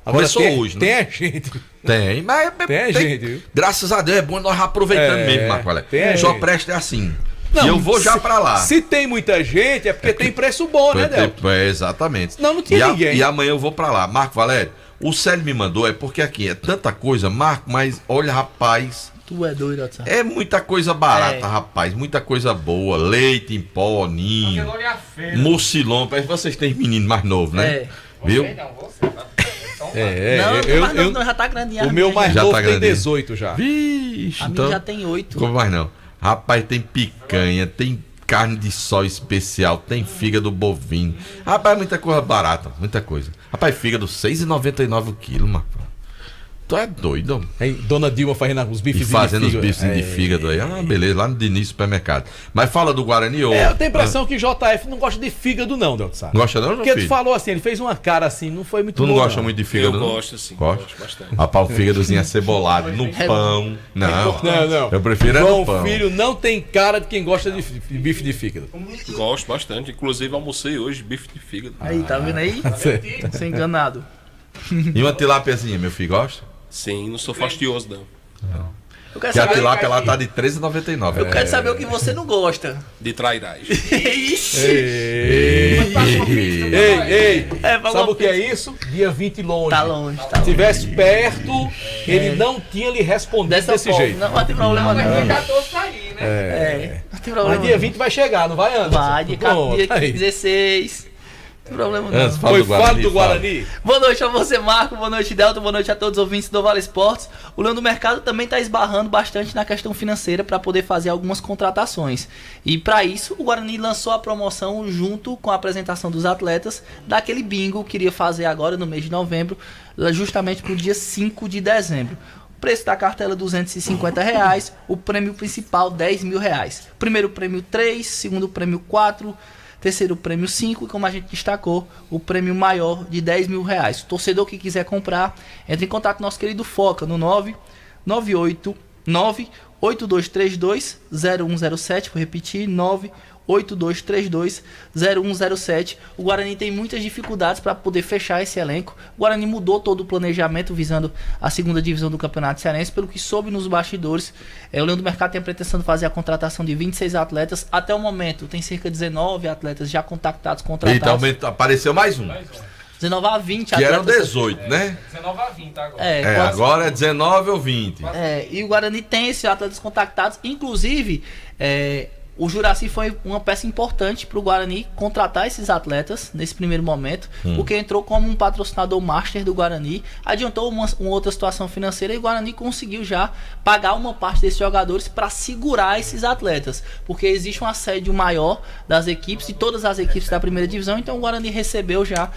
S15: Agora
S17: Começou
S15: tem,
S17: hoje, né?
S15: Tem a gente.
S17: Tem, mas
S15: Tem gente, viu?
S17: Graças a Deus, é bom nós aproveitando mesmo, Marco Valério. Só presta assim.
S15: Não,
S17: e eu vou já pra lá.
S15: Se tem muita gente, é porque tem preço bom, né, Delton?
S17: Exatamente.
S15: Não tinha ninguém.
S17: E amanhã eu vou pra lá. Marco Valério, o Célio me mandou, é porque aqui é tanta coisa, Marco, mas olha, rapaz...
S20: Tu é doido, Otto.
S17: É muita coisa barata, rapaz. Muita coisa boa. Leite em pó, ninho. Mucilon. Parece que vocês têm menino mais novo, né? Viu?
S20: Não, já tá grandinho.
S15: O meu mais
S17: já
S15: novo
S17: tá
S15: tem
S17: grandinho.
S15: 18 já.
S17: Vixe,
S20: A minha já tem 8.
S17: Como mais não? Rapaz, tem picanha, tem carne de sol especial, tem fígado bovino. Rapaz, muita coisa barata, muita coisa. Rapaz, fígado R$6,99 o quilo, Marco. Tu é doido, mano.
S15: Hein, Dona Dilma fazendo os bifes
S17: de fígado. Fazendo os bifes
S15: de
S17: fígado aí. Ah, beleza, lá no Diniz Supermercado. Mas fala do Guarani ou...
S15: eu tenho a impressão que JF não gosta de fígado não, Delton Sá.
S17: Gosta não,
S15: Porque tu falou assim, ele fez uma cara assim, não foi muito
S17: bom. Tu não
S15: boa,
S17: gosta muito de fígado,
S16: eu
S17: não?
S16: Gosto, sim.
S17: Gosto
S16: bastante.
S17: Rapaz, o fígadozinho acebolado no pão. Não. Eu prefiro
S15: João
S17: no pão.
S15: Filho não tem cara de quem gosta de bife de fígado.
S16: Gosto bastante. Inclusive, almocei hoje bife de fígado.
S20: Aí, tá vendo aí? Sem enganado.
S17: E uma tilápiazinha, meu filho, gosta?
S16: Sim, não sou fastioso, não.
S20: Eu quero
S17: Que a
S20: saber...
S17: tilápia lá tá de R$13,99.
S20: Eu quero saber o que você não gosta.
S16: De trairagem.
S20: Ixi!
S15: Ei, sabe o que é isso? Dia 20 longe.
S20: Tá longe, tá
S15: Se tivesse perto, ele não tinha lhe respondido desse jeito.
S20: Não vai ter problema não.
S8: Mas dia 14 tá aí, né?
S20: Não tem problema.
S15: Mas dia 20 vai chegar, não vai, Anderson?
S20: Vai, dia 16. Não tem problema não.
S15: Fala do Guarani.
S20: Boa noite a você, Marco. Boa noite, Delton. Boa noite a todos os ouvintes do Vale Esportes. O Leão do Mercado também está esbarrando bastante na questão financeira para poder fazer algumas contratações. E para isso, o Guarani lançou a promoção junto com a apresentação dos atletas daquele bingo que iria fazer agora no mês de novembro, justamente para o dia 5 de dezembro. Preço da cartela R$250, o prêmio principal R$10.000. Primeiro prêmio 3, segundo prêmio 4, terceiro prêmio 5 e, como a gente destacou, o prêmio maior de R$10.000. O torcedor que quiser comprar, entre em contato com nosso querido Foca no 998320107, vou repetir, 982320107. O Guarani tem muitas dificuldades para poder fechar esse elenco. O Guarani mudou todo o planejamento visando a segunda divisão do Campeonato Cearense, pelo que soube nos bastidores. O Leão do Mercado tem a pretensão de fazer a contratação de 26 atletas. Até o momento tem cerca de 19 atletas já contactados, contratados.
S17: Então apareceu mais um.
S20: 19 a 20
S17: que
S20: atletas.
S17: Que eram 18, né?
S19: 19 a 20 agora.
S17: Agora é 19 ou 20.
S20: E o Guarani tem esses atletas contactados. Inclusive, o Juraci foi uma peça importante para o Guarani contratar esses atletas nesse primeiro momento, porque entrou como um patrocinador master do Guarani, adiantou uma outra situação financeira e o Guarani conseguiu já pagar uma parte desses jogadores para segurar esses atletas, porque existe um assédio maior das equipes, de todas as equipes da primeira divisão. Então o Guarani recebeu já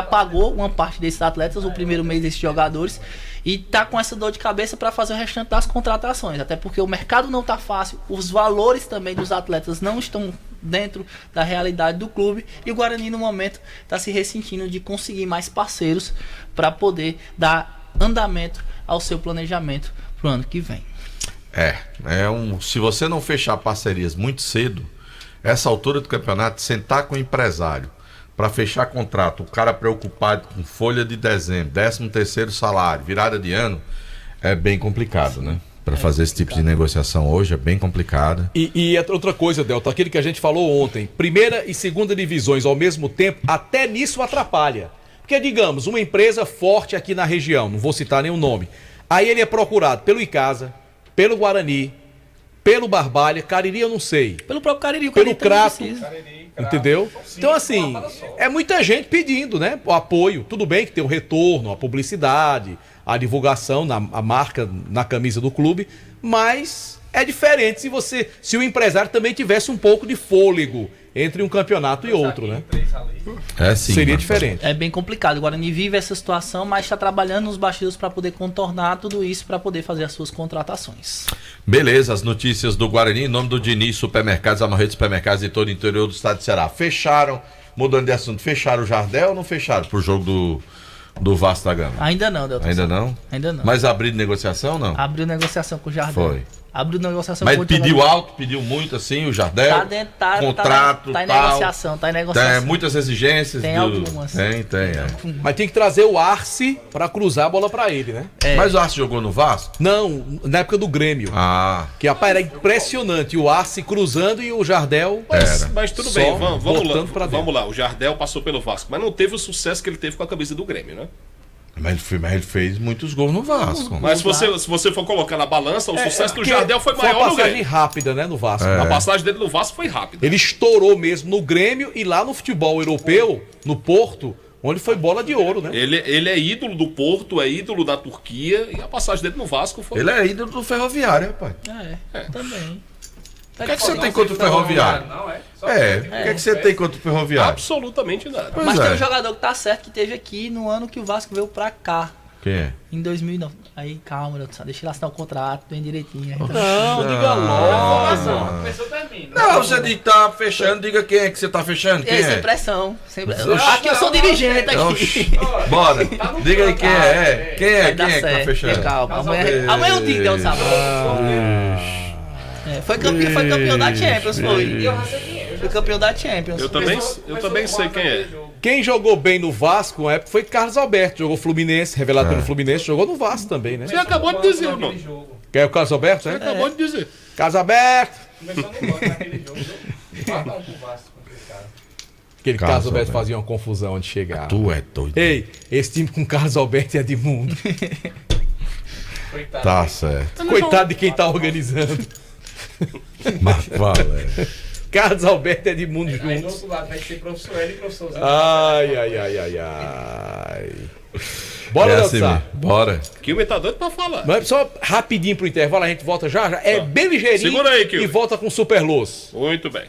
S20: pagou uma parte desses atletas, o primeiro mês desses jogadores, e tá com essa dor de cabeça para fazer o restante das contratações, até porque o mercado não tá fácil, os valores também dos atletas não estão dentro da realidade do clube, e o Guarani no momento está se ressentindo de conseguir mais parceiros para poder dar andamento ao seu planejamento pro ano que vem.
S17: Se você não fechar parcerias muito cedo, essa altura do campeonato, sentar com o empresário para fechar contrato, o cara preocupado com folha de dezembro, 13º salário, virada de ano, é bem complicado, né? Para fazer esse tipo de negociação hoje é bem complicado.
S15: E outra coisa, Delta, aquilo que a gente falou ontem, primeira e segunda divisões ao mesmo tempo, até nisso atrapalha. Porque, digamos, uma empresa forte aqui na região, não vou citar nenhum nome, aí ele é procurado pelo Icasa, pelo Guarani, pelo Barbalha, Cariri eu não sei.
S20: Pelo próprio Cariri,
S15: pelo Crato. Entendeu? Então, assim, é muita gente pedindo, né? O apoio. Tudo bem que tem o retorno, a publicidade, a divulgação, a marca na camisa do clube, mas é diferente se o empresário também tivesse um pouco de fôlego entre um campeonato e outro, né?
S17: Sim,
S15: seria diferente.
S20: É bem complicado. O Guarani vive essa situação, mas está trabalhando nos bastidores para poder contornar tudo isso, para poder fazer as suas contratações.
S17: Beleza, as notícias do Guarani, em nome do Diniz Supermercados, a maior rede de supermercados de todo o interior do estado de Ceará. Fecharam, mudando de assunto, fecharam o Jardel ou não fecharam pro jogo do Vasco da Gama?
S20: Ainda não, Delton.
S17: Ainda não?
S20: Ainda não.
S17: Mas abriu negociação, não?
S20: Abriu negociação com o Jardel.
S17: Foi.
S20: Abriu negociação
S17: mas
S20: com o
S17: pediu alto, pediu muito assim, o Jardel? Contrato,
S20: tá em
S17: tal.
S20: negociação, tá em negociação.
S17: Tem muitas exigências.
S20: Tem algumas.
S17: Tem.
S15: Mas tem que trazer o Arce pra cruzar a bola pra ele, né?
S17: Mas o Arce jogou no Vasco?
S15: Não, na época do Grêmio. Que rapaz, era impressionante. O Arce cruzando e o Jardel.
S16: Mas tudo bem, vamos lá. O Jardel passou pelo Vasco, mas não teve o sucesso que ele teve com a camisa do Grêmio, né?
S17: Mas ele fez muitos gols no Vasco.
S16: Mas se você for colocar na balança, o sucesso do Jardel foi maior no Grêmio.
S15: Foi uma passagem rápida, né, no Vasco.
S16: A passagem dele no Vasco foi rápida.
S15: Ele estourou mesmo no Grêmio e lá no futebol europeu, no Porto, onde foi bola de ouro, né?
S16: Ele é ídolo do Porto, é ídolo da Turquia, e a passagem dele no Vasco foi...
S17: Ele é ídolo do Ferroviário, rapaz.
S20: Também.
S17: O que é que você tem contra o Ferroviário? O que é que você tem contra o Ferroviário?
S16: Absolutamente nada.
S20: Mas tem um jogador que tá certo, que teve aqui no ano que o Vasco veio pra cá.
S17: Quem é?
S20: Em 2009. Aí, calma, deixa ele assinar o contrato bem direitinho.
S15: Não, diga logo.
S17: Não, você diz que tá fechando, diga quem é que você tá fechando. Quem
S20: sem pressão. Aqui eu sou dirigente aqui.
S17: Bora, diga aí quem é. Quem é que tá fechando?
S20: Calma, amanhã eu digo, Deus sabe. Foi campeão da Champions, foi campeão da Champions.
S16: Eu também sei quem é.
S15: Quem jogou bem no Vasco na época foi Carlos Alberto, jogou Fluminense, revelado pelo Fluminense, jogou no Vasco também, né?
S16: Você acabou de dizer, irmão.
S15: Quem é o Carlos Alberto?
S16: Você acabou de dizer.
S15: Carlos Alberto!
S19: Começou no banco naquele jogo, Vasco complicado.
S15: Aquele Carlos Alberto fazia uma confusão onde chegava.
S17: Tu é doido.
S15: Ei, esse time com Carlos Alberto e Edmundo.
S17: Tá certo.
S15: Coitado de quem tá organizando.
S17: Mas vale.
S15: Carlos Alberto e Edmundo juntos.
S19: Aí do outro lado vai ser professor L e professor Zé.
S15: Ai. Bora,
S17: assim, bora.
S16: Que o tá doido pra falar.
S15: Mas só rapidinho pro intervalo, a gente volta já. É bem ligeirinho.
S16: Segura aí, Kilmer.
S15: E volta com Super Luz.
S16: Muito bem.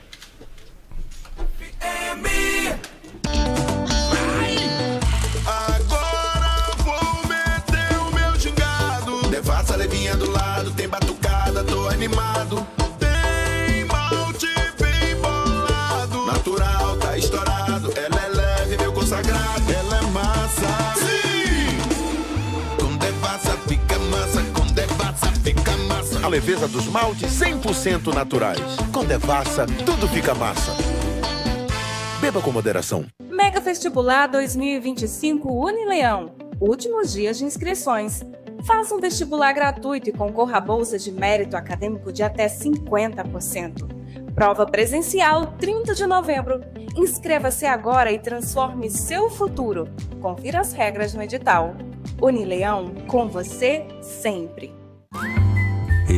S5: Agora vou meter o meu gingado. Devassa,
S6: a leveza dos maltes 100% naturais. Com Devassa, tudo fica massa. Beba com moderação.
S8: Mega Vestibular 2025 Unileão. Últimos dias de inscrições. Faça um vestibular gratuito e concorra a bolsa de mérito acadêmico de até 50%. Prova presencial 30 de novembro. Inscreva-se agora e transforme seu futuro. Confira as regras no edital. Unileão, com você sempre.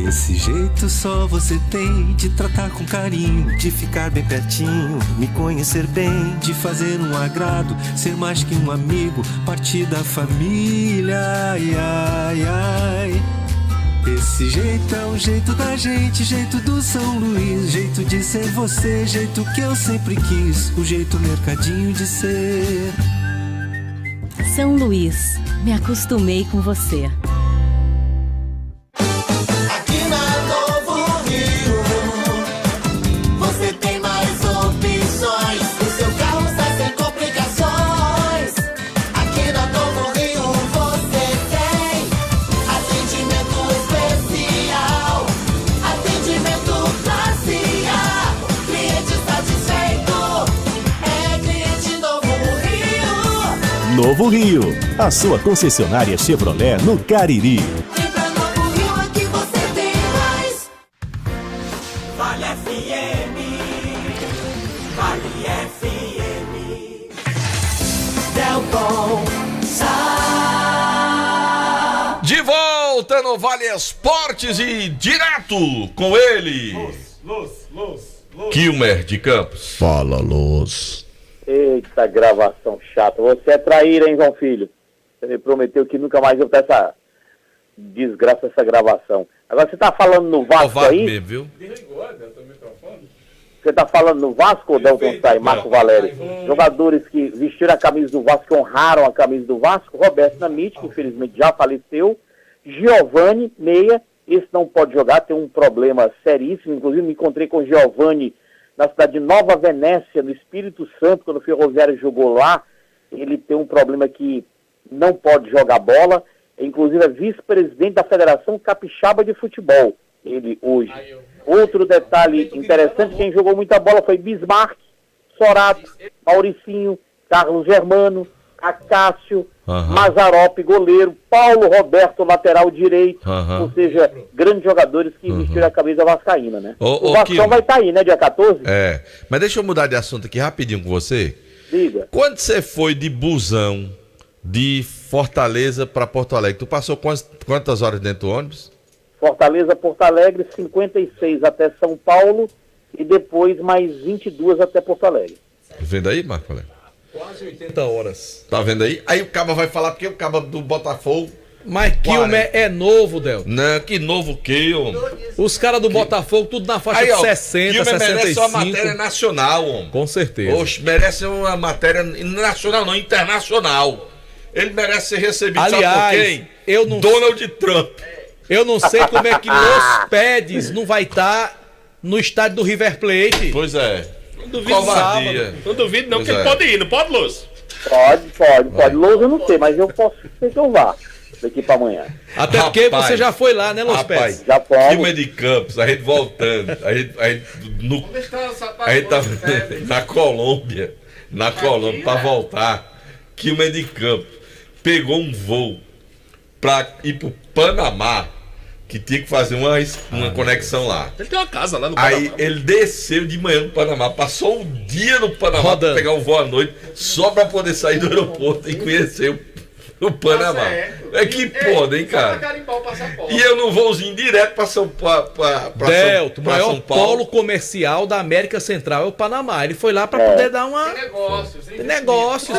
S21: Esse jeito só você tem de tratar com carinho, de ficar bem pertinho, me conhecer bem, de fazer um agrado, ser mais que um amigo, partir da família, ai, ai, ai. Esse jeito é o jeito da gente, jeito do São Luís, jeito de ser você, jeito que eu sempre quis, o jeito mercadinho de ser.
S22: São Luís, me acostumei com você.
S14: Novo Rio, a sua concessionária Chevrolet no Cariri.
S2: Vale FM, Vale FM, Delton Sá.
S10: De volta no Vale Esportes e direto com ele, Kilmer de Campos.
S17: Fala, Luz.
S23: Eita, gravação chata. Você é traíra, hein, João Filho? Você me prometeu que nunca mais eu ter essa desgraça, essa gravação. Agora você tá falando no Vasco aí?
S10: Mesmo, viu?
S23: Você tá falando no Vasco, Delton Sá e Marco Valério? Jogadores que vestiram a camisa do Vasco, que honraram a camisa do Vasco. Roberto Namite, que infelizmente já faleceu. Giovani, meia. Esse não pode jogar, tem um problema seríssimo. Inclusive me encontrei com o Giovani na cidade de Nova Venécia, no Espírito Santo, quando o Ferroviário jogou lá. Ele tem um problema que não pode jogar bola. Inclusive é vice-presidente da Federação Capixaba de Futebol, ele hoje. Outro detalhe interessante, quem jogou muita bola foi Bismarck, Sorato, Mauricinho, Carlos Germano, Acácio, Mazzaropi, goleiro, Paulo Roberto, lateral direito, ou seja, grandes jogadores que vestiram a camisa vascaína, né? O Vascão vai estar aí, né, dia 14?
S17: É, mas deixa eu mudar de assunto aqui rapidinho com você.
S23: Diga.
S17: Quando você foi de busão de Fortaleza para Porto Alegre, tu passou quantas horas dentro do ônibus?
S23: Fortaleza, Porto Alegre, 56 até São Paulo e depois mais 22 até Porto Alegre.
S17: Vendo aí, Marco Valério?
S15: Quase 80 horas.
S17: Tá vendo aí? Aí o Caba vai falar porque o Caba do Botafogo...
S15: Mas Kilmer é novo, Del.
S17: Não, que novo que, homem.
S15: Os caras do Botafogo, tudo na faixa
S17: aí,
S15: de
S17: ó,
S15: 60,
S17: Kilmer
S15: 65.
S17: merece uma matéria nacional, homem.
S15: Com certeza.
S17: Oxe, merece uma matéria nacional, não, internacional. Ele merece ser recebido,
S15: aliás,
S17: sabe por quem?
S15: Eu não...
S17: Donald Trump.
S15: Eu não sei como é que Los Peds não vai estar no estádio do River Plate.
S17: Pois é.
S16: Não duvido, não duvido não, porque ele pode ir, não pode, Luz?
S23: Pode. Luz eu não sei, mas eu posso ser que eu vá daqui pra amanhã.
S15: Até porque você já foi lá, né, Los Peds?
S23: Já fomos.
S17: Kilmer de Campos, a gente voltando. A gente tava na Colômbia pra voltar. Kilmer de Campos pegou um voo pra ir pro Panamá, que tinha que fazer uma conexão lá.
S16: Ele tem uma casa lá no Panamá.
S17: Aí ele desceu de manhã no Panamá, passou um dia no Panamá pra pegar um voo à noite, só pra poder sair do aeroporto e conhecer o Panamá. É que pode, hein, cara? E eu num voozinho direto pra São Paulo.
S15: Delto, o maior polo comercial da América Central é o Panamá. Ele foi lá pra poder dar uma... Tem negócios.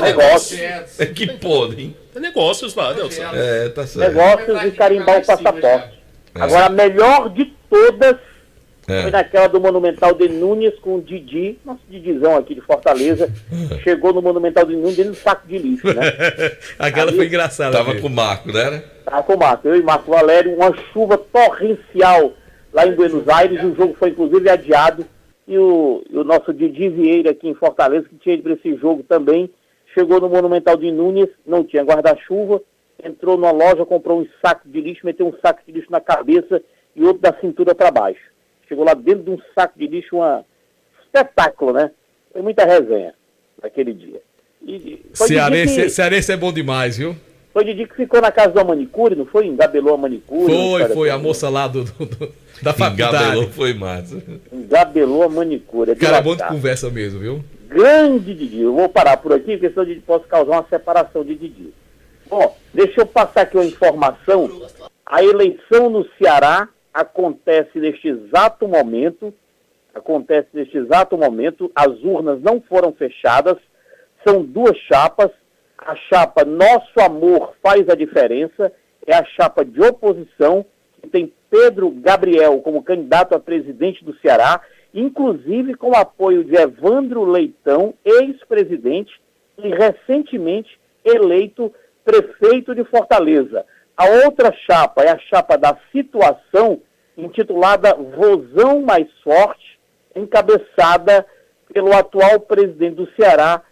S17: É que pode, hein?
S16: Tem negócios lá, Delto.
S17: É, tá certo.
S23: Negócios e carimbar o passaporte. Agora, a melhor de todas foi naquela do Monumental de Núñez com o Didi, nosso Didizão aqui de Fortaleza, chegou no Monumental de Núñez dentro do saco de lixo, né?
S15: Aquela foi engraçada.
S17: Tava com o Marco, né?
S23: Tava com o Marco, eu e Marco Valério, uma chuva torrencial lá em Buenos Aires, o jogo foi inclusive adiado, e o nosso Didi Vieira aqui em Fortaleza, que tinha ido para esse jogo também, chegou no Monumental de Núñez, não tinha guarda-chuva, entrou numa loja, comprou um saco de lixo, meteu um saco de lixo na cabeça e outro da cintura para baixo. Chegou lá dentro de um saco de lixo, um espetáculo, né? Foi muita resenha naquele dia.
S15: Cearense é bom demais, viu?
S23: Foi Didi que ficou na casa da manicure, não foi? Engabelou a manicure.
S15: Foi a moça lá da faculdade.
S17: Engabelou, foi massa.
S23: Engabelou a manicure.
S15: Cara, é bom de conversa mesmo, viu?
S23: Grande Didi. Eu vou parar por aqui, porque senão Didi pode causar uma separação de Didi. Bom, deixa eu passar aqui uma informação. A eleição no Ceará acontece neste exato momento. As urnas não foram fechadas. São duas chapas. A chapa Nosso Amor Faz a Diferença é a chapa de oposição, que tem Pedro Gabriel como candidato a presidente do Ceará, inclusive com o apoio de Evandro Leitão, ex-presidente e recentemente eleito prefeito de Fortaleza. A outra chapa é a chapa da situação, intitulada Vozão Mais Forte, encabeçada pelo atual presidente do Ceará,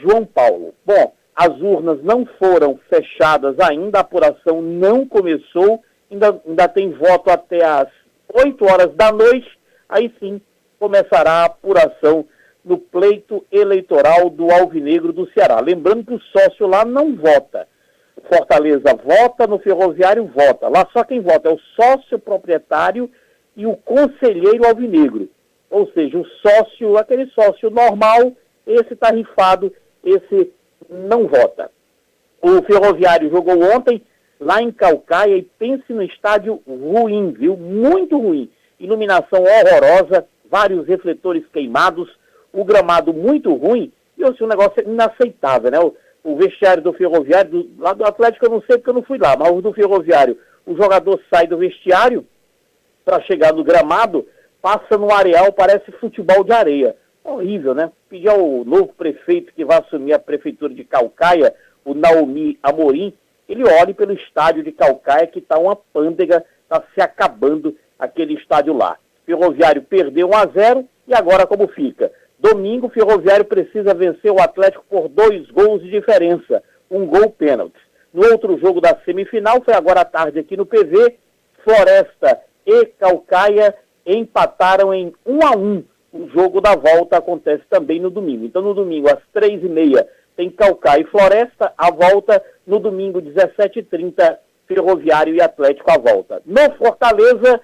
S23: João Paulo. Bom, as urnas não foram fechadas ainda, a apuração não começou, ainda tem voto até às 8 horas da noite, aí sim começará a apuração no pleito eleitoral do Alvinegro do Ceará. Lembrando que o sócio lá não vota. Fortaleza vota, no Ferroviário vota. Lá só quem vota é o sócio proprietário e o conselheiro alvinegro. Ou seja, o sócio, aquele sócio normal, esse tarifado, esse não vota. O Ferroviário jogou ontem lá em Caucaia e pense no estádio ruim, viu? Muito ruim. Iluminação horrorosa, vários refletores queimados, o gramado muito ruim e assim, um negócio inaceitável, né? O vestiário do Ferroviário, lá do Atlético eu não sei porque eu não fui lá, mas o do Ferroviário, o jogador sai do vestiário para chegar no gramado, passa no areal, parece futebol de areia. Horrível, né? Pedir ao novo prefeito que vai assumir a prefeitura de Caucaia, o Naomi Amorim, ele olhe pelo estádio de Caucaia, que está uma pândega, está se acabando aquele estádio lá. Ferroviário perdeu 1-0 e agora como fica? Domingo, Ferroviário precisa vencer o Atlético por 2 gols de diferença, um gol pênalti. No outro jogo da semifinal, foi agora à tarde aqui no PV, Floresta e Caucaia empataram em 1-1. O jogo da volta acontece também no domingo. Então, no domingo, às 3h30, tem Caucaia e Floresta, a volta. No domingo, 17h30, Ferroviário e Atlético, a volta. No Fortaleza,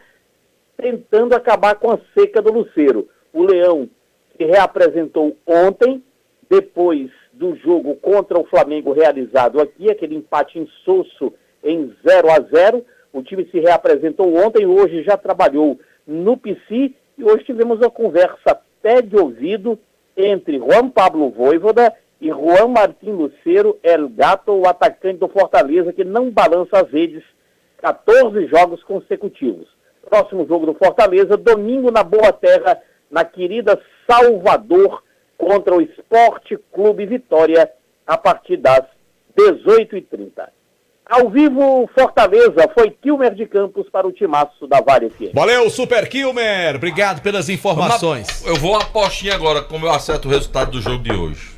S23: tentando acabar com a seca do Luceiro. O Leão se reapresentou ontem, depois do jogo contra o Flamengo realizado aqui, aquele empate insosso em 0-0. O time se reapresentou ontem, hoje já trabalhou no PC. E hoje tivemos uma conversa pé de ouvido entre Juan Pablo Vojvoda e Juan Martín Lucero, El Gato, o atacante do Fortaleza, que não balança as redes, 14 jogos consecutivos. Próximo jogo do Fortaleza, domingo na Boa Terra, na querida Salvador, contra o Esporte Clube Vitória, a partir das 18h30. Ao vivo, Fortaleza, foi Kilmer de Campos para o timaço da Vale FM.
S15: Valeu, Super Kilmer, obrigado pelas informações.
S17: Eu vou uma apostinha agora, como eu acerto o resultado do jogo de hoje.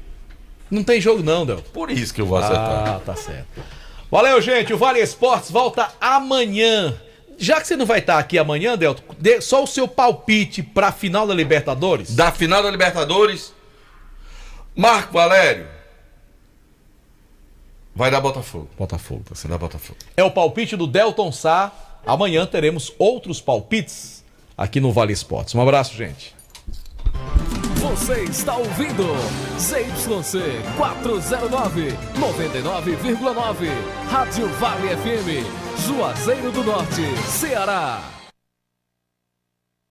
S15: Não tem jogo não, Del.
S17: Por isso que eu vou acertar.
S15: Ah, tá certo. Valeu, gente, o Vale Esportes volta amanhã. Já que você não vai estar aqui amanhã, Delto, dê só o seu palpite para a final da Libertadores.
S17: Da final da Libertadores, Marco Valério. Vai dar Botafogo.
S15: Botafogo, tá certo.
S17: Vai dar Botafogo.
S15: É o palpite do Delton Sá. Amanhã teremos outros palpites aqui no Vale Esportes. Um abraço, gente.
S1: Você está ouvindo ZYC 409, 99,9. Rádio Vale FM, Juazeiro do Norte, Ceará.